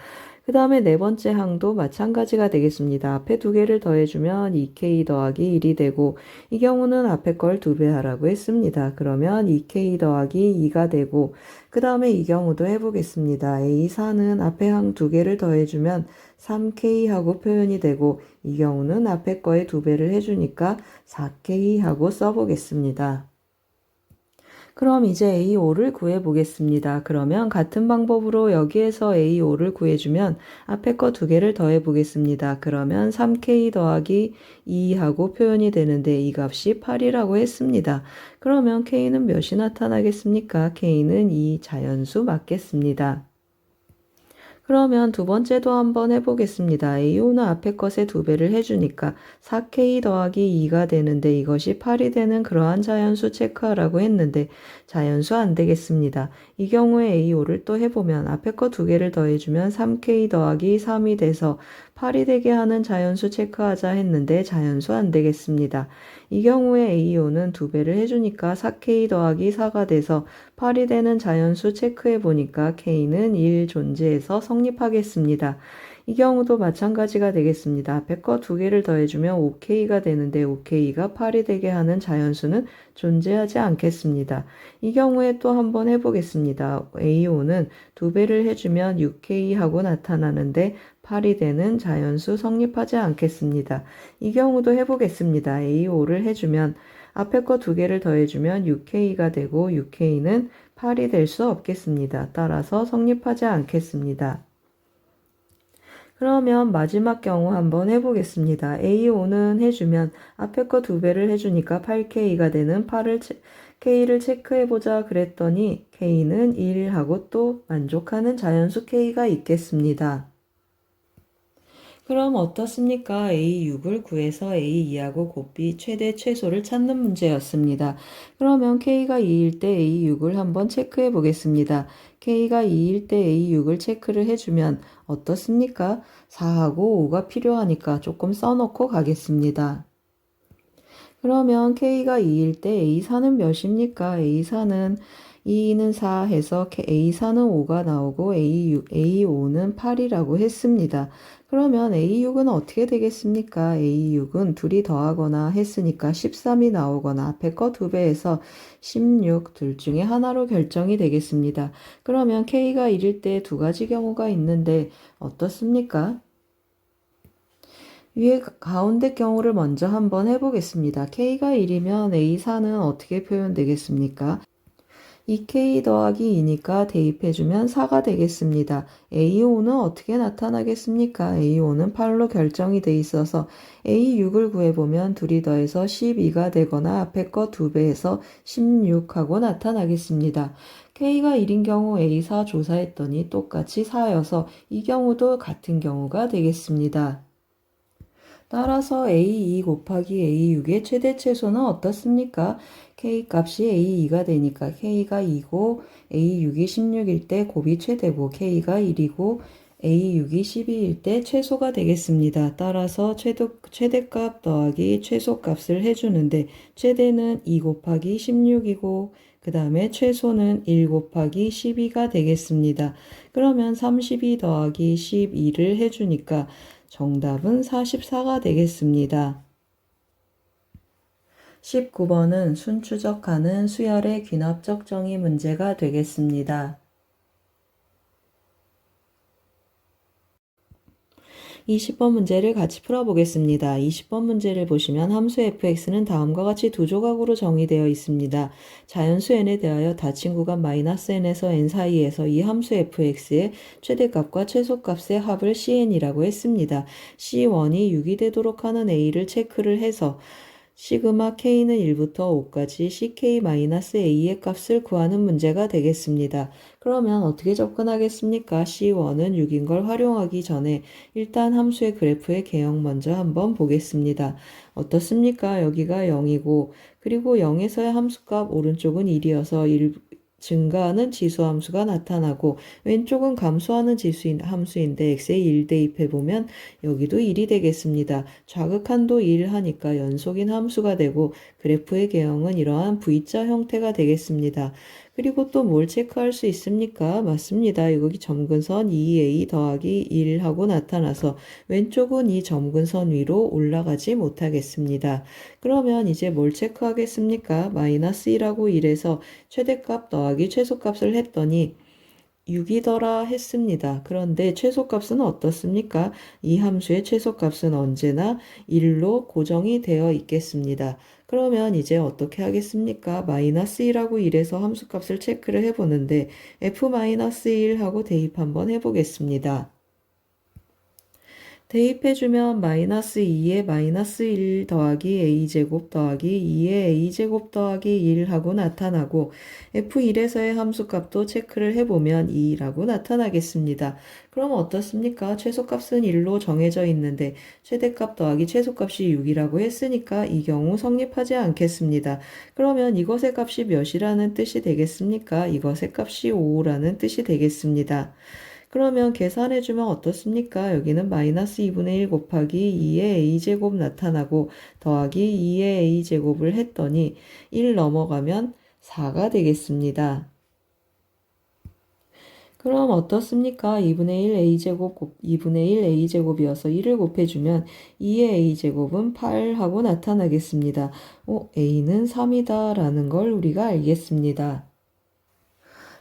그 다음에 네 번째 항도 마찬가지가 되겠습니다. 앞에 두 개를 더해주면 2K 더하기 1이 되고 이 경우는 앞에 걸 두 배 하라고 했습니다. 그러면 2K 더하기 2가 되고 그 다음에 이 경우도 해보겠습니다. A4는 앞에 항 두 개를 더해주면 3K 하고 표현이 되고 이 경우는 앞에 거에 두 배를 해주니까 4K 하고 써보겠습니다. 그럼 이제 A5를 구해보겠습니다. 그러면 같은 방법으로 여기에서 A5를 구해주면 앞에 거 두 개를 더해보겠습니다. 그러면 3K 더하기 2하고 표현이 되는데 이 값이 8이라고 했습니다. 그러면 K는 몇이 나타나겠습니까? K는 2 자연수 맞겠습니다. 그러면 두 번째도 한번 해보겠습니다. A5는 앞에 것에 두 배를 해주니까 4K 더하기 2가 되는데 이것이 8이 되는 그러한 자연수 체크하라고 했는데 자연수 안 되겠습니다. 이 경우에 A5를 또 해보면 앞에 거 두 개를 더해주면 3K 더하기 3이 돼서 8이 되게 하는 자연수 체크하자 했는데 자연수 안 되겠습니다. 이 경우에 A5는 두 배를 해주니까 4K 더하기 4가 돼서 8이 되는 자연수 체크해 보니까 K는 1 존재해서 성립하겠습니다. 이 경우도 마찬가지가 되겠습니다. 앞에 거 두 개를 더해주면 5K가 되는데 5K가 8이 되게 하는 자연수는 존재하지 않겠습니다. 이 경우에 또 한번 해보겠습니다. A5는 두 배를 해주면 6K 하고 나타나는데 8이 되는 자연수 성립하지 않겠습니다. 이 경우도 해보겠습니다. A5를 해주면 앞에 거 두 개를 더해주면 6K가 되고 6K는 8이 될 수 없겠습니다. 따라서 성립하지 않겠습니다. 그러면 마지막 경우 한번 해보겠습니다. A5는 해주면 앞에 거 두 배를 해주니까 8K가 되는 K를 체크해보자 그랬더니 K는 1하고 또 만족하는 자연수 K가 있겠습니다. 그럼 어떻습니까? A6을 구해서 A2하고 곱비 최대 최소를 찾는 문제였습니다. 그러면 K가 2일 때 A6을 한번 체크해 보겠습니다. K가 2일 때 A6을 체크를 해주면 어떻습니까? 4하고 5가 필요하니까 조금 써놓고 가겠습니다. 그러면 K가 2일 때 A4는 몇입니까? A4는 2는 4 해서 A4는 5가 나오고 A5는 8이라고 했습니다. 그러면 A6은 어떻게 되겠습니까? A6은 둘이 더하거나 했으니까 13이 나오거나 앞에 거 두 배해서 16 둘 중에 하나로 결정이 되겠습니다. 그러면 K가 1일 때 두 가지 경우가 있는데 어떻습니까? 위에 가운데 경우를 먼저 한번 해보겠습니다. K가 1이면 A4는 어떻게 표현되겠습니까? 2K 더하기 2니까 대입해주면 4가 되겠습니다. A5는 어떻게 나타나겠습니까? A5는 8로 결정이 돼 있어서 A6을 구해보면 둘이 더해서 12가 되거나 앞에 거 두 배해서 16하고 나타나겠습니다. K가 1인 경우 A4 조사했더니 똑같이 4여서 이 경우도 같은 경우가 되겠습니다. 따라서 A2 곱하기 A6의 최대 최소는 어떻습니까? K 값이 A2가 되니까 K가 2고 A6이 16일 때 곱이 최대고 K가 1이고 A6이 12일 때 최소가 되겠습니다. 따라서 최대값 더하기 최소값을 해주는데 최대는 2 곱하기 16이고 그 다음에 최소는 1 곱하기 12가 되겠습니다. 그러면 32 더하기 12를 해주니까 정답은 44가 되겠습니다. 19번은 순추적하는 수열의 귀납적 정의 문제가 되겠습니다. 20번 문제를 같이 풀어보겠습니다. 20번 문제를 보시면 함수 fx는 다음과 같이 두 조각으로 정의되어 있습니다. 자연수 n에 대하여 닫힌 구간 -n에서 n 사이에서 이 함수 fx의 최대값과 최소값의 합을 cn이라고 했습니다. c1이 6이 되도록 하는 a를 체크를 해서 시그마 k는 1부터 5까지 ck-a의 값을 구하는 문제가 되겠습니다. 그러면 어떻게 접근하겠습니까? C1은 6인 걸 활용하기 전에 일단 함수의 그래프의 개형 먼저 한번 보겠습니다. 어떻습니까? 여기가 0이고 그리고 0에서의 함수값 오른쪽은 1이어서 1 증가하는 지수함수가 나타나고 왼쪽은 감소하는 함수인데 x에 1 대입해보면 여기도 1이 되겠습니다. 좌극한도 1 하니까 연속인 함수가 되고 그래프의 개형은 이러한 V자 형태가 되겠습니다. 그리고 또 뭘 체크할 수 있습니까? 맞습니다. 여기 점근선 2a 더하기 1하고 나타나서 왼쪽은 이 점근선 위로 올라가지 못하겠습니다. 그러면 이제 뭘 체크하겠습니까? -1하고 1에서 최대값 더하기 최소값을 했더니 6이더라 했습니다. 그런데 최소값은 어떻습니까? 이 함수의 최소값은 언제나 1로 고정이 되어 있겠습니다. 그러면 이제 어떻게 하겠습니까? -1하고 1에서 함수값을 체크를 해보는데 f-1하고 대입 한번 해보겠습니다. 대입해주면 -2에 -1 더하기 a제곱 더하기 2의 a제곱 더하기 1하고 나타나고 f1에서의 함수값도 체크를 해보면 2라고 나타나겠습니다. 그럼 어떻습니까? 최소값은 1로 정해져 있는데 최대값 더하기 최소값이 6이라고 했으니까 이 경우 성립하지 않겠습니다. 그러면 이것의 값이 몇이라는 뜻이 되겠습니까? 이것의 값이 5라는 뜻이 되겠습니다. 그러면 계산해주면 어떻습니까? 여기는 -2분의 1 곱하기 2의 a제곱 나타나고 더하기 2의 a제곱을 했더니 1 넘어가면 4가 되겠습니다. 그럼 어떻습니까? 2분의 1 a제곱 2분의 1 a제곱이어서 1을 곱해주면 2의 a제곱은 8하고 나타나겠습니다. a는 3이다 라는 걸 우리가 알겠습니다.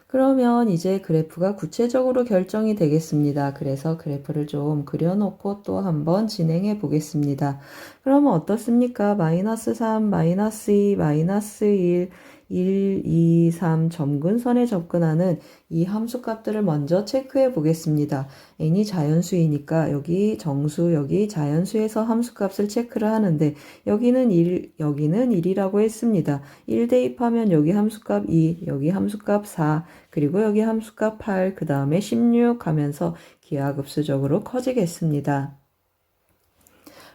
그러면 이제 그래프가 구체적으로 결정이 되겠습니다. 그래서 그래프를 좀 그려놓고 또 한번 진행해 보겠습니다. 그러면 어떻습니까? -3, -2, -1, 1, 2, 3 점근선에 접근하는 이 함수값들을 먼저 체크해 보겠습니다. n이 자연수이니까 여기 정수, 여기 자연수에서 함수값을 체크를 하는데 여기는 1이라고 했습니다. 1 대입하면 여기 함수값 2, 여기 함수값 4, 그리고 여기 함수값 8, 그 다음에 16 하면서 기하급수적으로 커지겠습니다.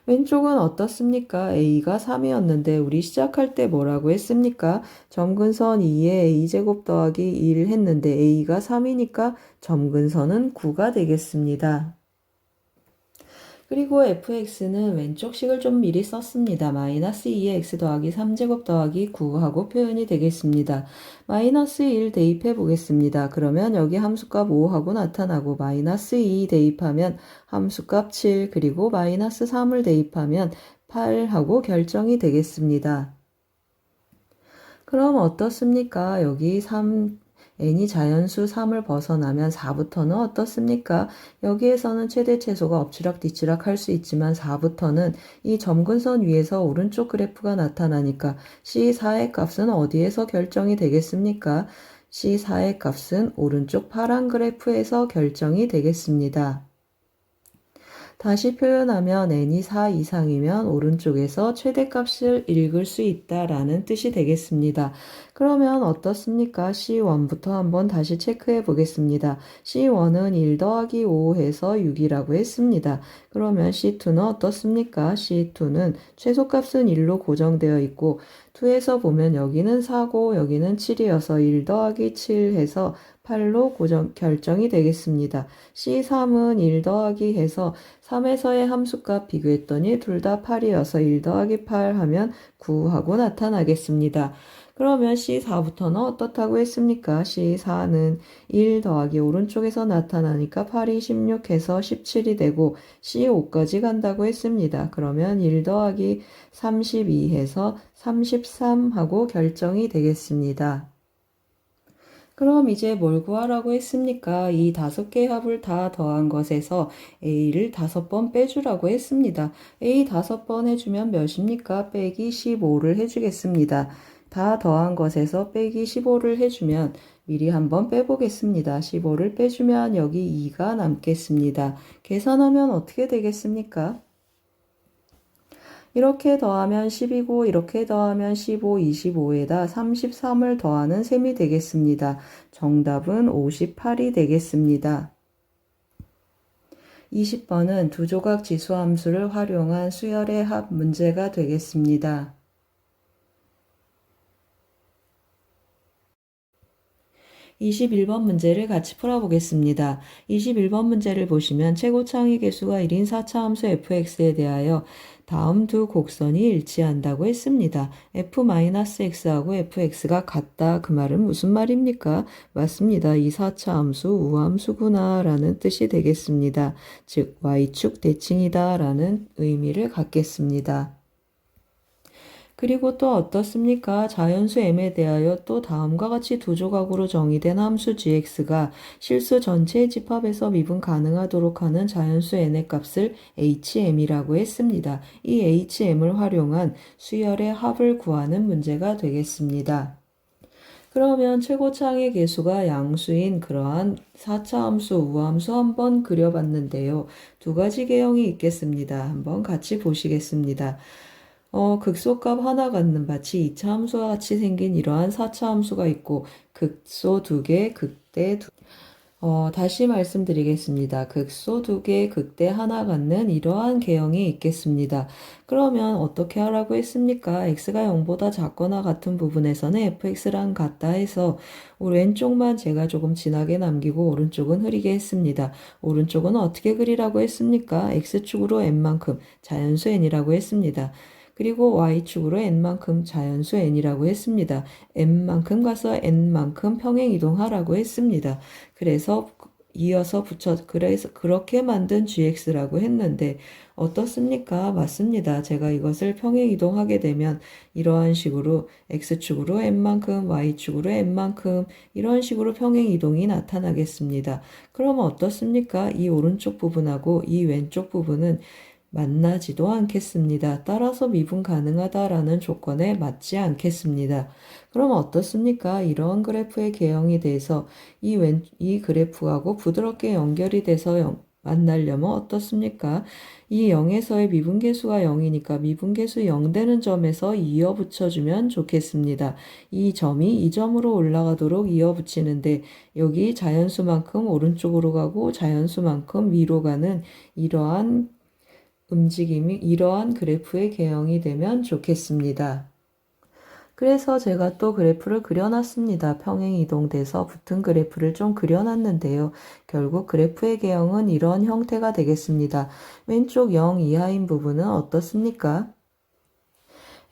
왼쪽은 어떻습니까? a가 3이었는데 우리 시작할 때 뭐라고 했습니까? 점근선 2에 a제곱 더하기 1 했는데 a가 3이니까 점근선은 9가 되겠습니다. 그리고 fx는 왼쪽 식을 좀 미리 썼습니다. -2의 x 더하기 3제곱 더하기 9하고 표현이 되겠습니다. -1 대입해 보겠습니다. 그러면 여기 함수값 5하고 나타나고 -2 대입하면 함수값 7 그리고 -3을 대입하면 8하고 결정이 되겠습니다. 그럼 어떻습니까? 여기 n이 자연수 3을 벗어나면 4부터는 어떻습니까? 여기에서는 최대 최소가 엎치락뒤치락 할 수 있지만 4부터는 이 점근선 위에서 오른쪽 그래프가 나타나니까 C4의 값은 어디에서 결정이 되겠습니까? C4의 값은 오른쪽 파란 그래프에서 결정이 되겠습니다. 다시 표현하면 n이 4 이상이면 오른쪽에서 최대값을 읽을 수 있다라는 뜻이 되겠습니다. 그러면 어떻습니까? C1부터 한번 다시 체크해 보겠습니다. C1은 1 더하기 5 해서 6이라고 했습니다. 그러면 C2는 어떻습니까? C2는 최소값은 1로 고정되어 있고 2에서 보면 여기는 4고 여기는 7이어서 1 더하기 7 해서 8로 결정이 되겠습니다. C3은 1 더하기 해서 3에서의 함수값 비교했더니 둘 다 8이어서 1 더하기 8 하면 9하고 나타나겠습니다. 그러면 C4부터는 어떻다고 했습니까? C4는 1 더하기 오른쪽에서 나타나니까 8이 16해서 17이 되고 C5까지 간다고 했습니다. 그러면 1 더하기 32 해서 33하고 결정이 되겠습니다. 그럼 이제 뭘 구하라고 했습니까? 이 5개의 합을 다 더한 것에서 A를 5번 빼주라고 했습니다. A 5번 해주면 몇입니까? 빼기 15를 해주겠습니다. 다 더한 것에서 빼기 15를 해주면 미리 한번 빼보겠습니다. 15를 빼주면 여기 2가 남겠습니다. 계산하면 어떻게 되겠습니까? 이렇게 더하면 10이고 이렇게 더하면 15, 25에다 33을 더하는 셈이 되겠습니다. 정답은 58이 되겠습니다. 20번은 두 조각 지수함수를 활용한 수열의 합 문제가 되겠습니다. 21번 문제를 같이 풀어보겠습니다. 21번 문제를 보시면 최고창의 개수가 1인 4차 함수 fx에 대하여 다음 두 곡선이 일치한다고 했습니다. f-x하고 fx가 같다. 그 말은 무슨 말입니까? 맞습니다. 이 4차 함수 우함수구나 라는 뜻이 되겠습니다. 즉 y축 대칭이다 라는 의미를 갖겠습니다. 그리고 또 어떻습니까? 자연수 m에 대하여 또 다음과 같이 두 조각으로 정의된 함수 gx가 실수 전체의 집합에서 미분 가능하도록 하는 자연수 n의 값을 hm이라고 했습니다. 이 hm을 활용한 수열의 합을 구하는 문제가 되겠습니다. 그러면 최고창의 개수가 양수인 그러한 4차 함수, 우함수 한번 그려봤는데요. 두 가지 개형이 있겠습니다. 한번 같이 보시겠습니다. 극소값 하나 갖는 밭이 2차 함수와 같이 생긴 이러한 4차 함수가 있고 극소 2개, 극대 다시 말씀드리겠습니다. 극소 2개, 극대 하나 갖는 이러한 개형이 있겠습니다. 그러면 어떻게 하라고 했습니까? x가 0보다 작거나 같은 부분에서는 fx랑 같다 해서 왼쪽만 제가 조금 진하게 남기고 오른쪽은 흐리게 했습니다. 오른쪽은 어떻게 그리라고 했습니까? x축으로 n만큼 자연수 n이라고 했습니다. 그리고 y축으로 n만큼 자연수 n이라고 했습니다. n만큼 가서 n만큼 평행 이동하라고 했습니다. 그래서 이어서 그래서 그렇게 만든 gx라고 했는데 어떻습니까? 맞습니다. 제가 이것을 평행 이동하게 되면 이러한 식으로 x축으로 n만큼, y축으로 n만큼 이런 식으로 평행 이동이 나타나겠습니다. 그러면 어떻습니까? 이 오른쪽 부분하고 이 왼쪽 부분은 만나지도 않겠습니다. 따라서 미분 가능하다라는 조건에 맞지 않겠습니다. 그럼 어떻습니까? 이러한 그래프의 개형이 돼서 이 그래프하고 부드럽게 연결이 돼서 만나려면 어떻습니까? 이 0에서의 미분계수가 0이니까 미분계수 0 되는 점에서 이어 붙여주면 좋겠습니다. 이 점이 이 점으로 올라가도록 이어 붙이는데 여기 자연수만큼 오른쪽으로 가고 자연수만큼 위로 가는 이러한 움직임이 이러한 그래프의 개형이 되면 좋겠습니다. 그래서 제가 또 그래프를 그려놨습니다. 평행 이동돼서 붙은 그래프를 좀 그려놨는데요. 결국 그래프의 개형은 이런 형태가 되겠습니다. 왼쪽 0 이하인 부분은 어떻습니까?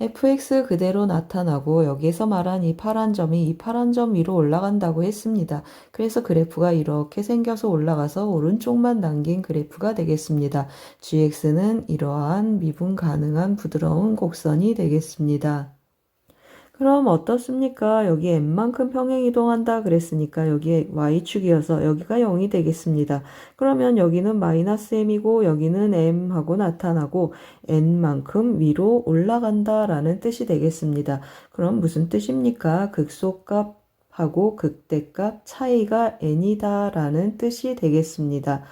fx 그대로 나타나고 여기에서 말한 이 파란 점이 이 파란 점 위로 올라간다고 했습니다. 그래서 그래프가 이렇게 생겨서 올라가서 오른쪽만 남긴 그래프가 되겠습니다. gx는 이러한 미분 가능한 부드러운 곡선이 되겠습니다. 그럼 어떻습니까? 여기 n만큼 평행 이동한다 그랬으니까 여기에 y축이어서 여기가 0이 되겠습니다. 그러면 여기는 마이너스 m이고 여기는 m하고 나타나고 n만큼 위로 올라간다 라는 뜻이 되겠습니다. 그럼 무슨 뜻입니까? 극소값하고 극대값 차이가 n이다 라는 뜻이 되겠습니다.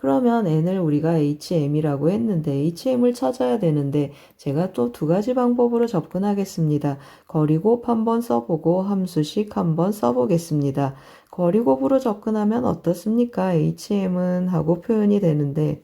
그러면 n을 우리가 HM이라고 했는데 HM을 찾아야 되는데 제가 또 두 가지 방법으로 접근하겠습니다. 거리곱 한번 써보고 함수식 한번 써보겠습니다. 거리곱으로 접근하면 어떻습니까? HM은 하고 표현이 되는데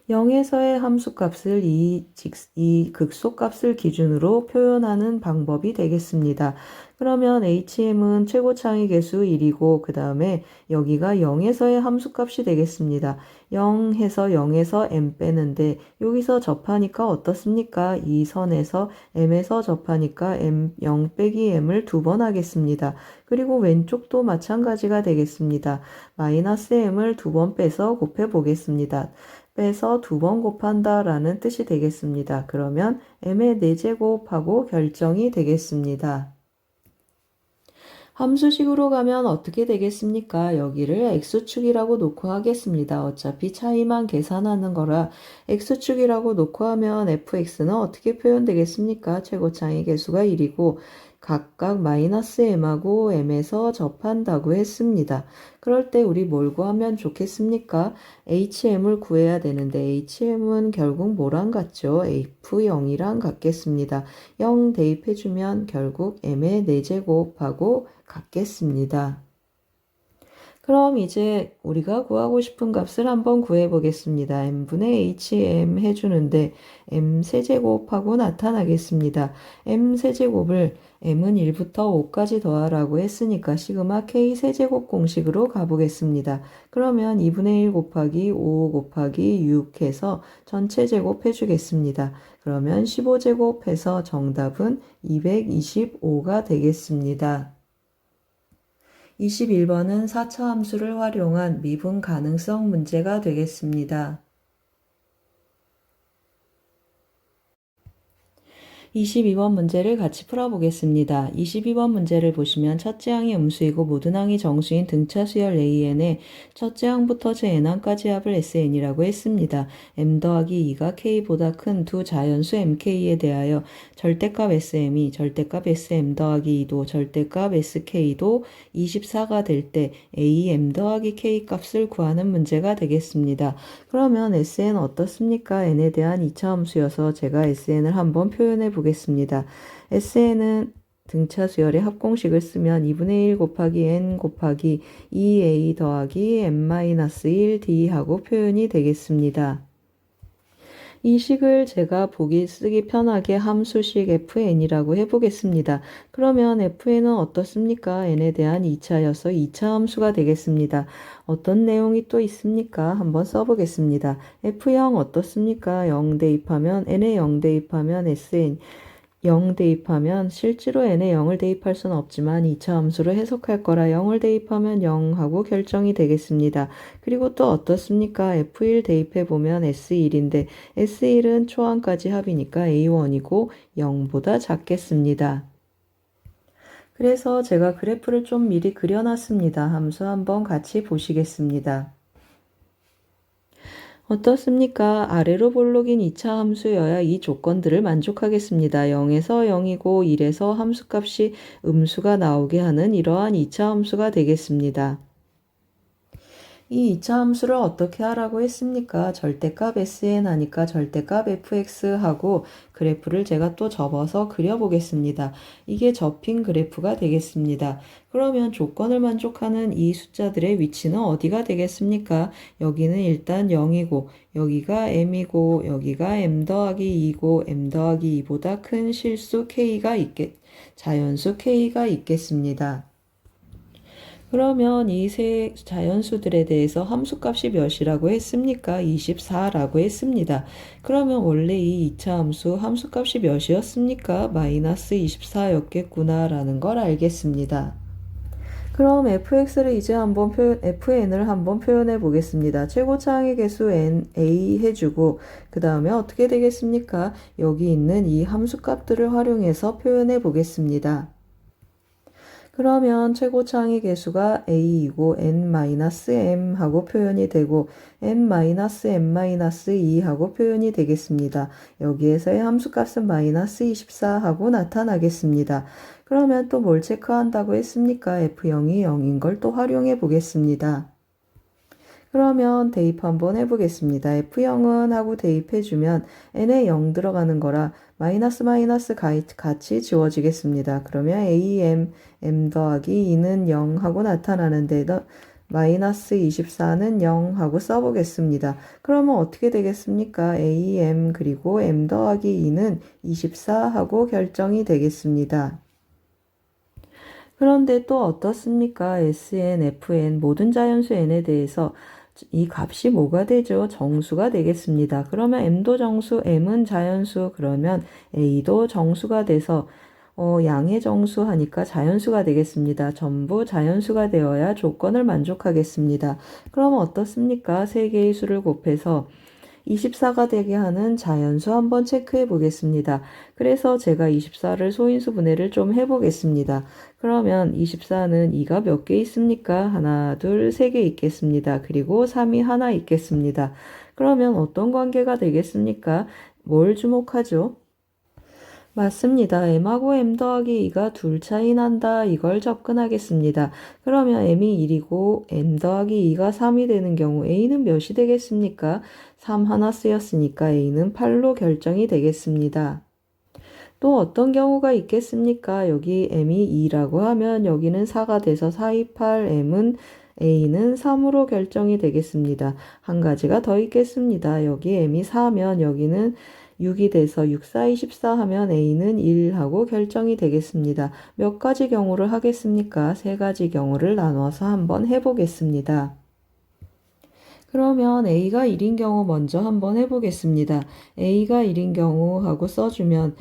0에서의 함수값을 이 극소값을 기준으로 표현하는 방법이 되겠습니다. 그러면 HM은 최고창의 개수 1이고 그 다음에 여기가 0에서의 함수값이 되겠습니다. 0해서 0에서 m 빼는데 여기서 접하니까 어떻습니까? 이 선에서 m에서 접하니까 m 0 빼기 m을 두 번 하겠습니다. 그리고 왼쪽도 마찬가지가 되겠습니다. 마이너스 m을 두 번 빼서 곱해 보겠습니다. 빼서 두 번 곱한다 라는 뜻이 되겠습니다. 그러면 m의 4제곱하고 결정이 되겠습니다. 함수식으로 가면 어떻게 되겠습니까? 여기를 x축이라고 놓고 하겠습니다. 어차피 차이만 계산하는 거라 x축이라고 놓고 하면 fx는 어떻게 표현되겠습니까? 최고차이 계수가 1이고 각각 마이너스 m하고 m에서 접한다고 했습니다. 그럴 때 우리 뭘 구하면 좋겠습니까? HM을 구해야 되는데 HM은 결국 뭐랑 같죠? F0이랑 같겠습니다. 0 대입해주면 결국 m의 4제곱하고 같겠습니다. 그럼 이제 우리가 구하고 싶은 값을 한번 구해 보겠습니다. m분의 hm 해주는데 m 세제곱하고 나타나겠습니다. m 세제곱을 m은 1부터 5까지 더하라고 했으니까 시그마 k 세제곱 공식으로 가보겠습니다. 그러면 2분의 1 곱하기 5 곱하기 6 해서 전체 제곱 해주겠습니다. 그러면 15제곱 해서 정답은 225가 되겠습니다. 21번은 4차 함수를 활용한 미분 가능성 문제가 되겠습니다. 22번 문제를 같이 풀어보겠습니다. 22번 문제를 보시면 첫째 항이 음수이고 모든 항이 정수인 등차 수열 AN에 첫째 항부터 제n항까지 합을 SN이라고 했습니다. m 더하기 2가 k보다 큰 두 자연수 mk에 대하여 절대값 sm이 절대값 sm 더하기 2도 절대값 sk도 24가 될 때 a m 더하기 k 값을 구하는 문제가 되겠습니다. 그러면 SN 어떻습니까? n에 대한 2차 함수여서 제가 SN을 한번 표현해 보겠습니다. SN은 등차 수열의 합공식을 쓰면 2분의 1 곱하기 n 곱하기 2a 더하기 n-1d 하고 표현이 되겠습니다. 이 식을 제가 쓰기 편하게 함수식 fn이라고 해보겠습니다. 그러면 fn은 어떻습니까? n에 대한 2차여서 2차 함수가 되겠습니다. 어떤 내용이 또 있습니까? 한번 써보겠습니다. f0 어떻습니까? 0 대입하면 n에 0 대입하면 sn 0 대입하면 실제로 n에 0을 대입할 수는 없지만 2차 함수로 해석할 거라 0을 대입하면 0하고 결정이 되겠습니다. 그리고 또 어떻습니까? f1 대입해보면 s1인데 s1은 초항까지 합이니까 a1이고 0보다 작겠습니다. 그래서 제가 그래프를 좀 미리 그려놨습니다. 함수 한번 같이 보시겠습니다. 어떻습니까? 아래로 볼록인 2차 함수여야 이 조건들을 만족하겠습니다. 0에서 0이고 1에서 함수값이 음수가 나오게 하는 이러한 2차 함수가 되겠습니다. 이 2차 함수를 어떻게 하라고 했습니까? 절대값 SN 하니까 절대값 fx 하고 그래프를 제가 또 접어서 그려보겠습니다. 이게 접힌 그래프가 되겠습니다. 그러면 조건을 만족하는 이 숫자들의 위치는 어디가 되겠습니까? 여기는 일단 0이고 여기가 m이고 여기가 m 더하기 2고 m 더하기 2보다 큰 실수 k가 자연수 k가 있겠습니다. 그러면 이 세 자연수들에 대해서 함수값이 몇이라고 했습니까? 24라고 했습니다. 그러면 원래 이 2차 함수 함수값이 몇이었습니까? 마이너스 24였겠구나 라는 걸 알겠습니다. 그럼 fx를 이제 fn을 한번 표현해 보겠습니다. 최고차항의 개수 a 해주고 그 다음에 어떻게 되겠습니까? 여기 있는 이 함수값들을 활용해서 표현해 보겠습니다. 그러면 최고차항의 개수가 a이고 n-m 하고 표현이 되고 n-m-2 하고 표현이 되겠습니다. 여기에서의 함수값은 마이너스 24 하고 나타나겠습니다. 그러면 또 뭘 체크한다고 했습니까? f0이 0인 걸 또 활용해 보겠습니다. 그러면 대입 한번 해보겠습니다. f0은 하고 대입해주면 n에 0 들어가는 거라 마이너스 같이 지워지겠습니다. 그러면 am, m 더하기 2는 0 하고 나타나는데 마이너스 24는 0 하고 써보겠습니다. 그러면 어떻게 되겠습니까? am 그리고 m 더하기 2는 24 하고 결정이 되겠습니다. 그런데 또 어떻습니까? SN, FN 모든 자연수 n에 대해서 이 값이 뭐가 되죠? 정수가 되겠습니다. 그러면 m도 정수, m은 자연수, 그러면 a도 정수가 돼서 양의 정수 하니까 자연수가 되겠습니다. 전부 자연수가 되어야 조건을 만족하겠습니다. 그러면 어떻습니까? 세 개의 수를 곱해서 24가 되게 하는 자연수 한번 체크해 보겠습니다. 그래서 제가 24를 소인수 분해를 좀 해보겠습니다. 그러면 24는 2가 몇 개 있습니까? 하나, 둘, 세 개 있겠습니다. 그리고 3이 하나 있겠습니다. 그러면 어떤 관계가 되겠습니까? 뭘 주목하죠? 맞습니다. m하고 m 더하기 2가 둘 차이 난다. 이걸 접근하겠습니다. 그러면 m이 1이고 m 더하기 2가 3이 되는 경우 a는 몇이 되겠습니까? 3 하나 쓰였으니까 a는 8로 결정이 되겠습니다. 또 어떤 경우가 있겠습니까? 여기 m이 2라고 하면 여기는 4가 돼서 4, 2, 8, a는 3으로 결정이 되겠습니다. 한 가지가 더 있겠습니다. 여기 m이 4면 여기는 6이 돼서 6, 4, 24 하면 a는 1하고 결정이 되겠습니다. 몇 가지 경우를 하겠습니까? 세 가지 경우를 나눠서 한번 해보겠습니다. 그러면 a가 1인 경우 먼저 한번 해보겠습니다. a가 1인 경우 하고 써주면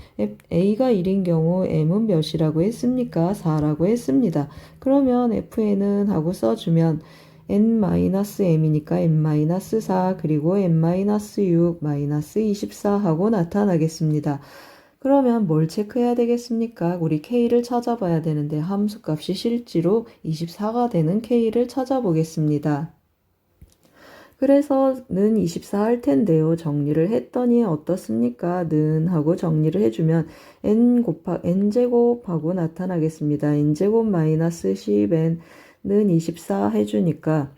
a가 1인 경우 m은 몇이라고 했습니까? 4라고 했습니다. 그러면 fn은 하고 써주면 n-m이니까 n-4 그리고 n-6 -24 하고 나타나겠습니다. 그러면 뭘 체크해야 되겠습니까? 우리 k를 찾아봐야 되는데 함수값이 실제로 24가 되는 k를 찾아보겠습니다. 그래서 는 24 할 텐데요. 정리를 했더니 어떻습니까? 는 하고 정리를 해주면 n제곱하고 나타나겠습니다. n제곱 마이너스 10n 는 24 해주니까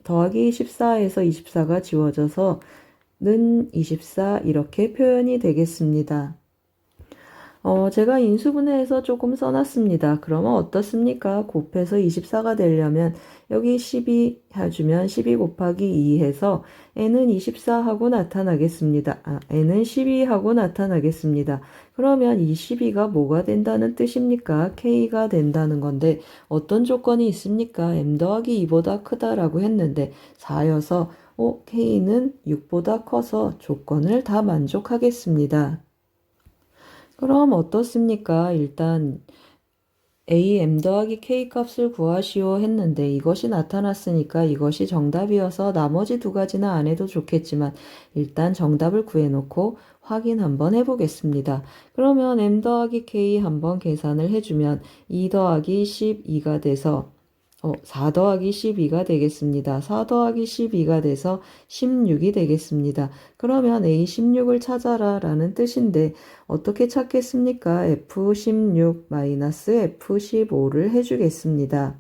더하기 24에서 24가 지워져서 는 24 이렇게 표현이 되겠습니다. 제가 인수분해해서 조금 써놨습니다. 그러면 어떻습니까? 곱해서 24가 되려면 여기 12 해주면 12 곱하기 2 해서 n은 24하고 나타나겠습니다. n은 12하고 나타나겠습니다. 그러면 이 12가 뭐가 된다는 뜻입니까? k가 된다는 건데 어떤 조건이 있습니까? m 더하기 2보다 크다라고 했는데 4여서 k는 6보다 커서 조건을 다 만족하겠습니다. 그럼 어떻습니까? 일단 m 더하기 k 값을 구하시오 했는데 이것이 나타났으니까 이것이 정답이어서 나머지 두 가지는 안 해도 좋겠지만 일단 정답을 구해놓고 확인 한번 해보겠습니다. 그러면 m 더하기 k 한번 계산을 해주면 2 더하기 12가 돼서 4 더하기 12가 되겠습니다. 4 더하기 12가 돼서 16이 되겠습니다. 그러면 A16을 찾아라 라는 뜻인데 어떻게 찾겠습니까? F16 F15를 해주겠습니다.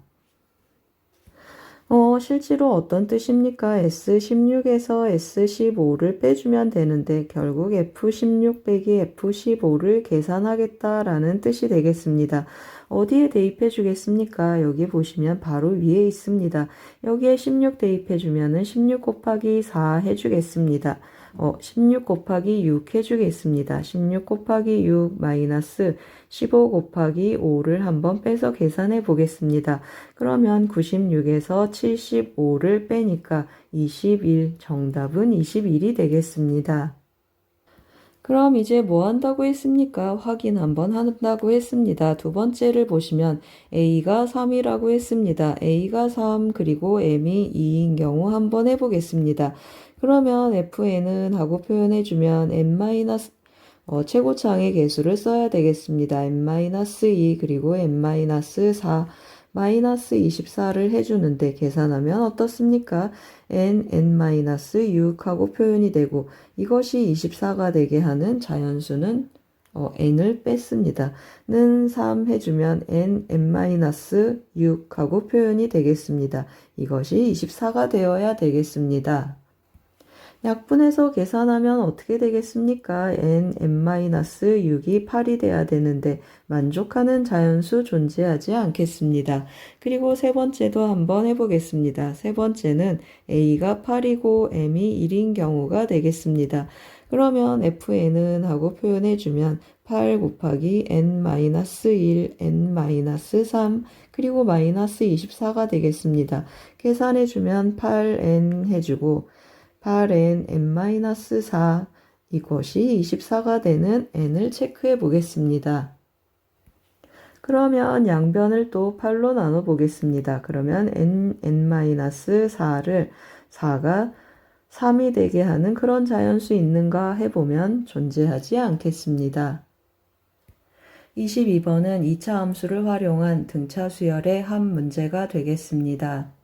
실제로 어떤 뜻입니까? S16에서 S15를 빼주면 되는데 결국 F16 빼기 F15를 계산하겠다라는 뜻이 되겠습니다. 어디에 대입해 주겠습니까? 여기 보시면 바로 위에 있습니다. 여기에 16 대입해 주면은 16 곱하기 4 해주겠습니다. 16 곱하기 6 해주겠습니다. 16 곱하기 6 마이너스 15 곱하기 5를 한번 빼서 계산해 보겠습니다. 그러면 96에서 75를 빼니까 21, 정답은 21이 되겠습니다. 그럼 이제 뭐 한다고 했습니까? 확인 한번 한다고 했습니다. 두 번째를 보시면 A가 3이라고 했습니다. A가 3 그리고 M이 2인 경우 한번 해보겠습니다. 그러면 FN은 하고 표현해주면 N- 최고차항의 개수를 써야 되겠습니다. n-2 그리고 n-4 마이너스 24를 해주는데 계산하면 어떻습니까? n-6 하고 표현이 되고 이것이 24가 되게 하는 자연수는 n을 뺐습니다. 는 3 해주면 n-6 하고 표현이 되겠습니다. 이것이 24가 되어야 되겠습니다. 약분해서 계산하면 어떻게 되겠습니까? n-6이 8이 돼야 되는데 만족하는 자연수 존재하지 않겠습니다. 그리고 세 번째도 한번 해보겠습니다. 세 번째는 a가 8이고 m이 1인 경우가 되겠습니다. 그러면 fn은 하고 표현해주면 8 곱하기 n-1, n-3 그리고 마이너스 24가 되겠습니다. 계산해주면 8n 해주고 8n, n-4 이것이 24가 되는 n을 체크해 보겠습니다. 그러면 양변을 또 8로 나눠 보겠습니다. 그러면 n-4를 4가 3이 되게 하는 그런 자연수 있는가 해보면 존재하지 않겠습니다. 22번은 2차 함수를 활용한 등차 수열의 한 문제가 되겠습니다.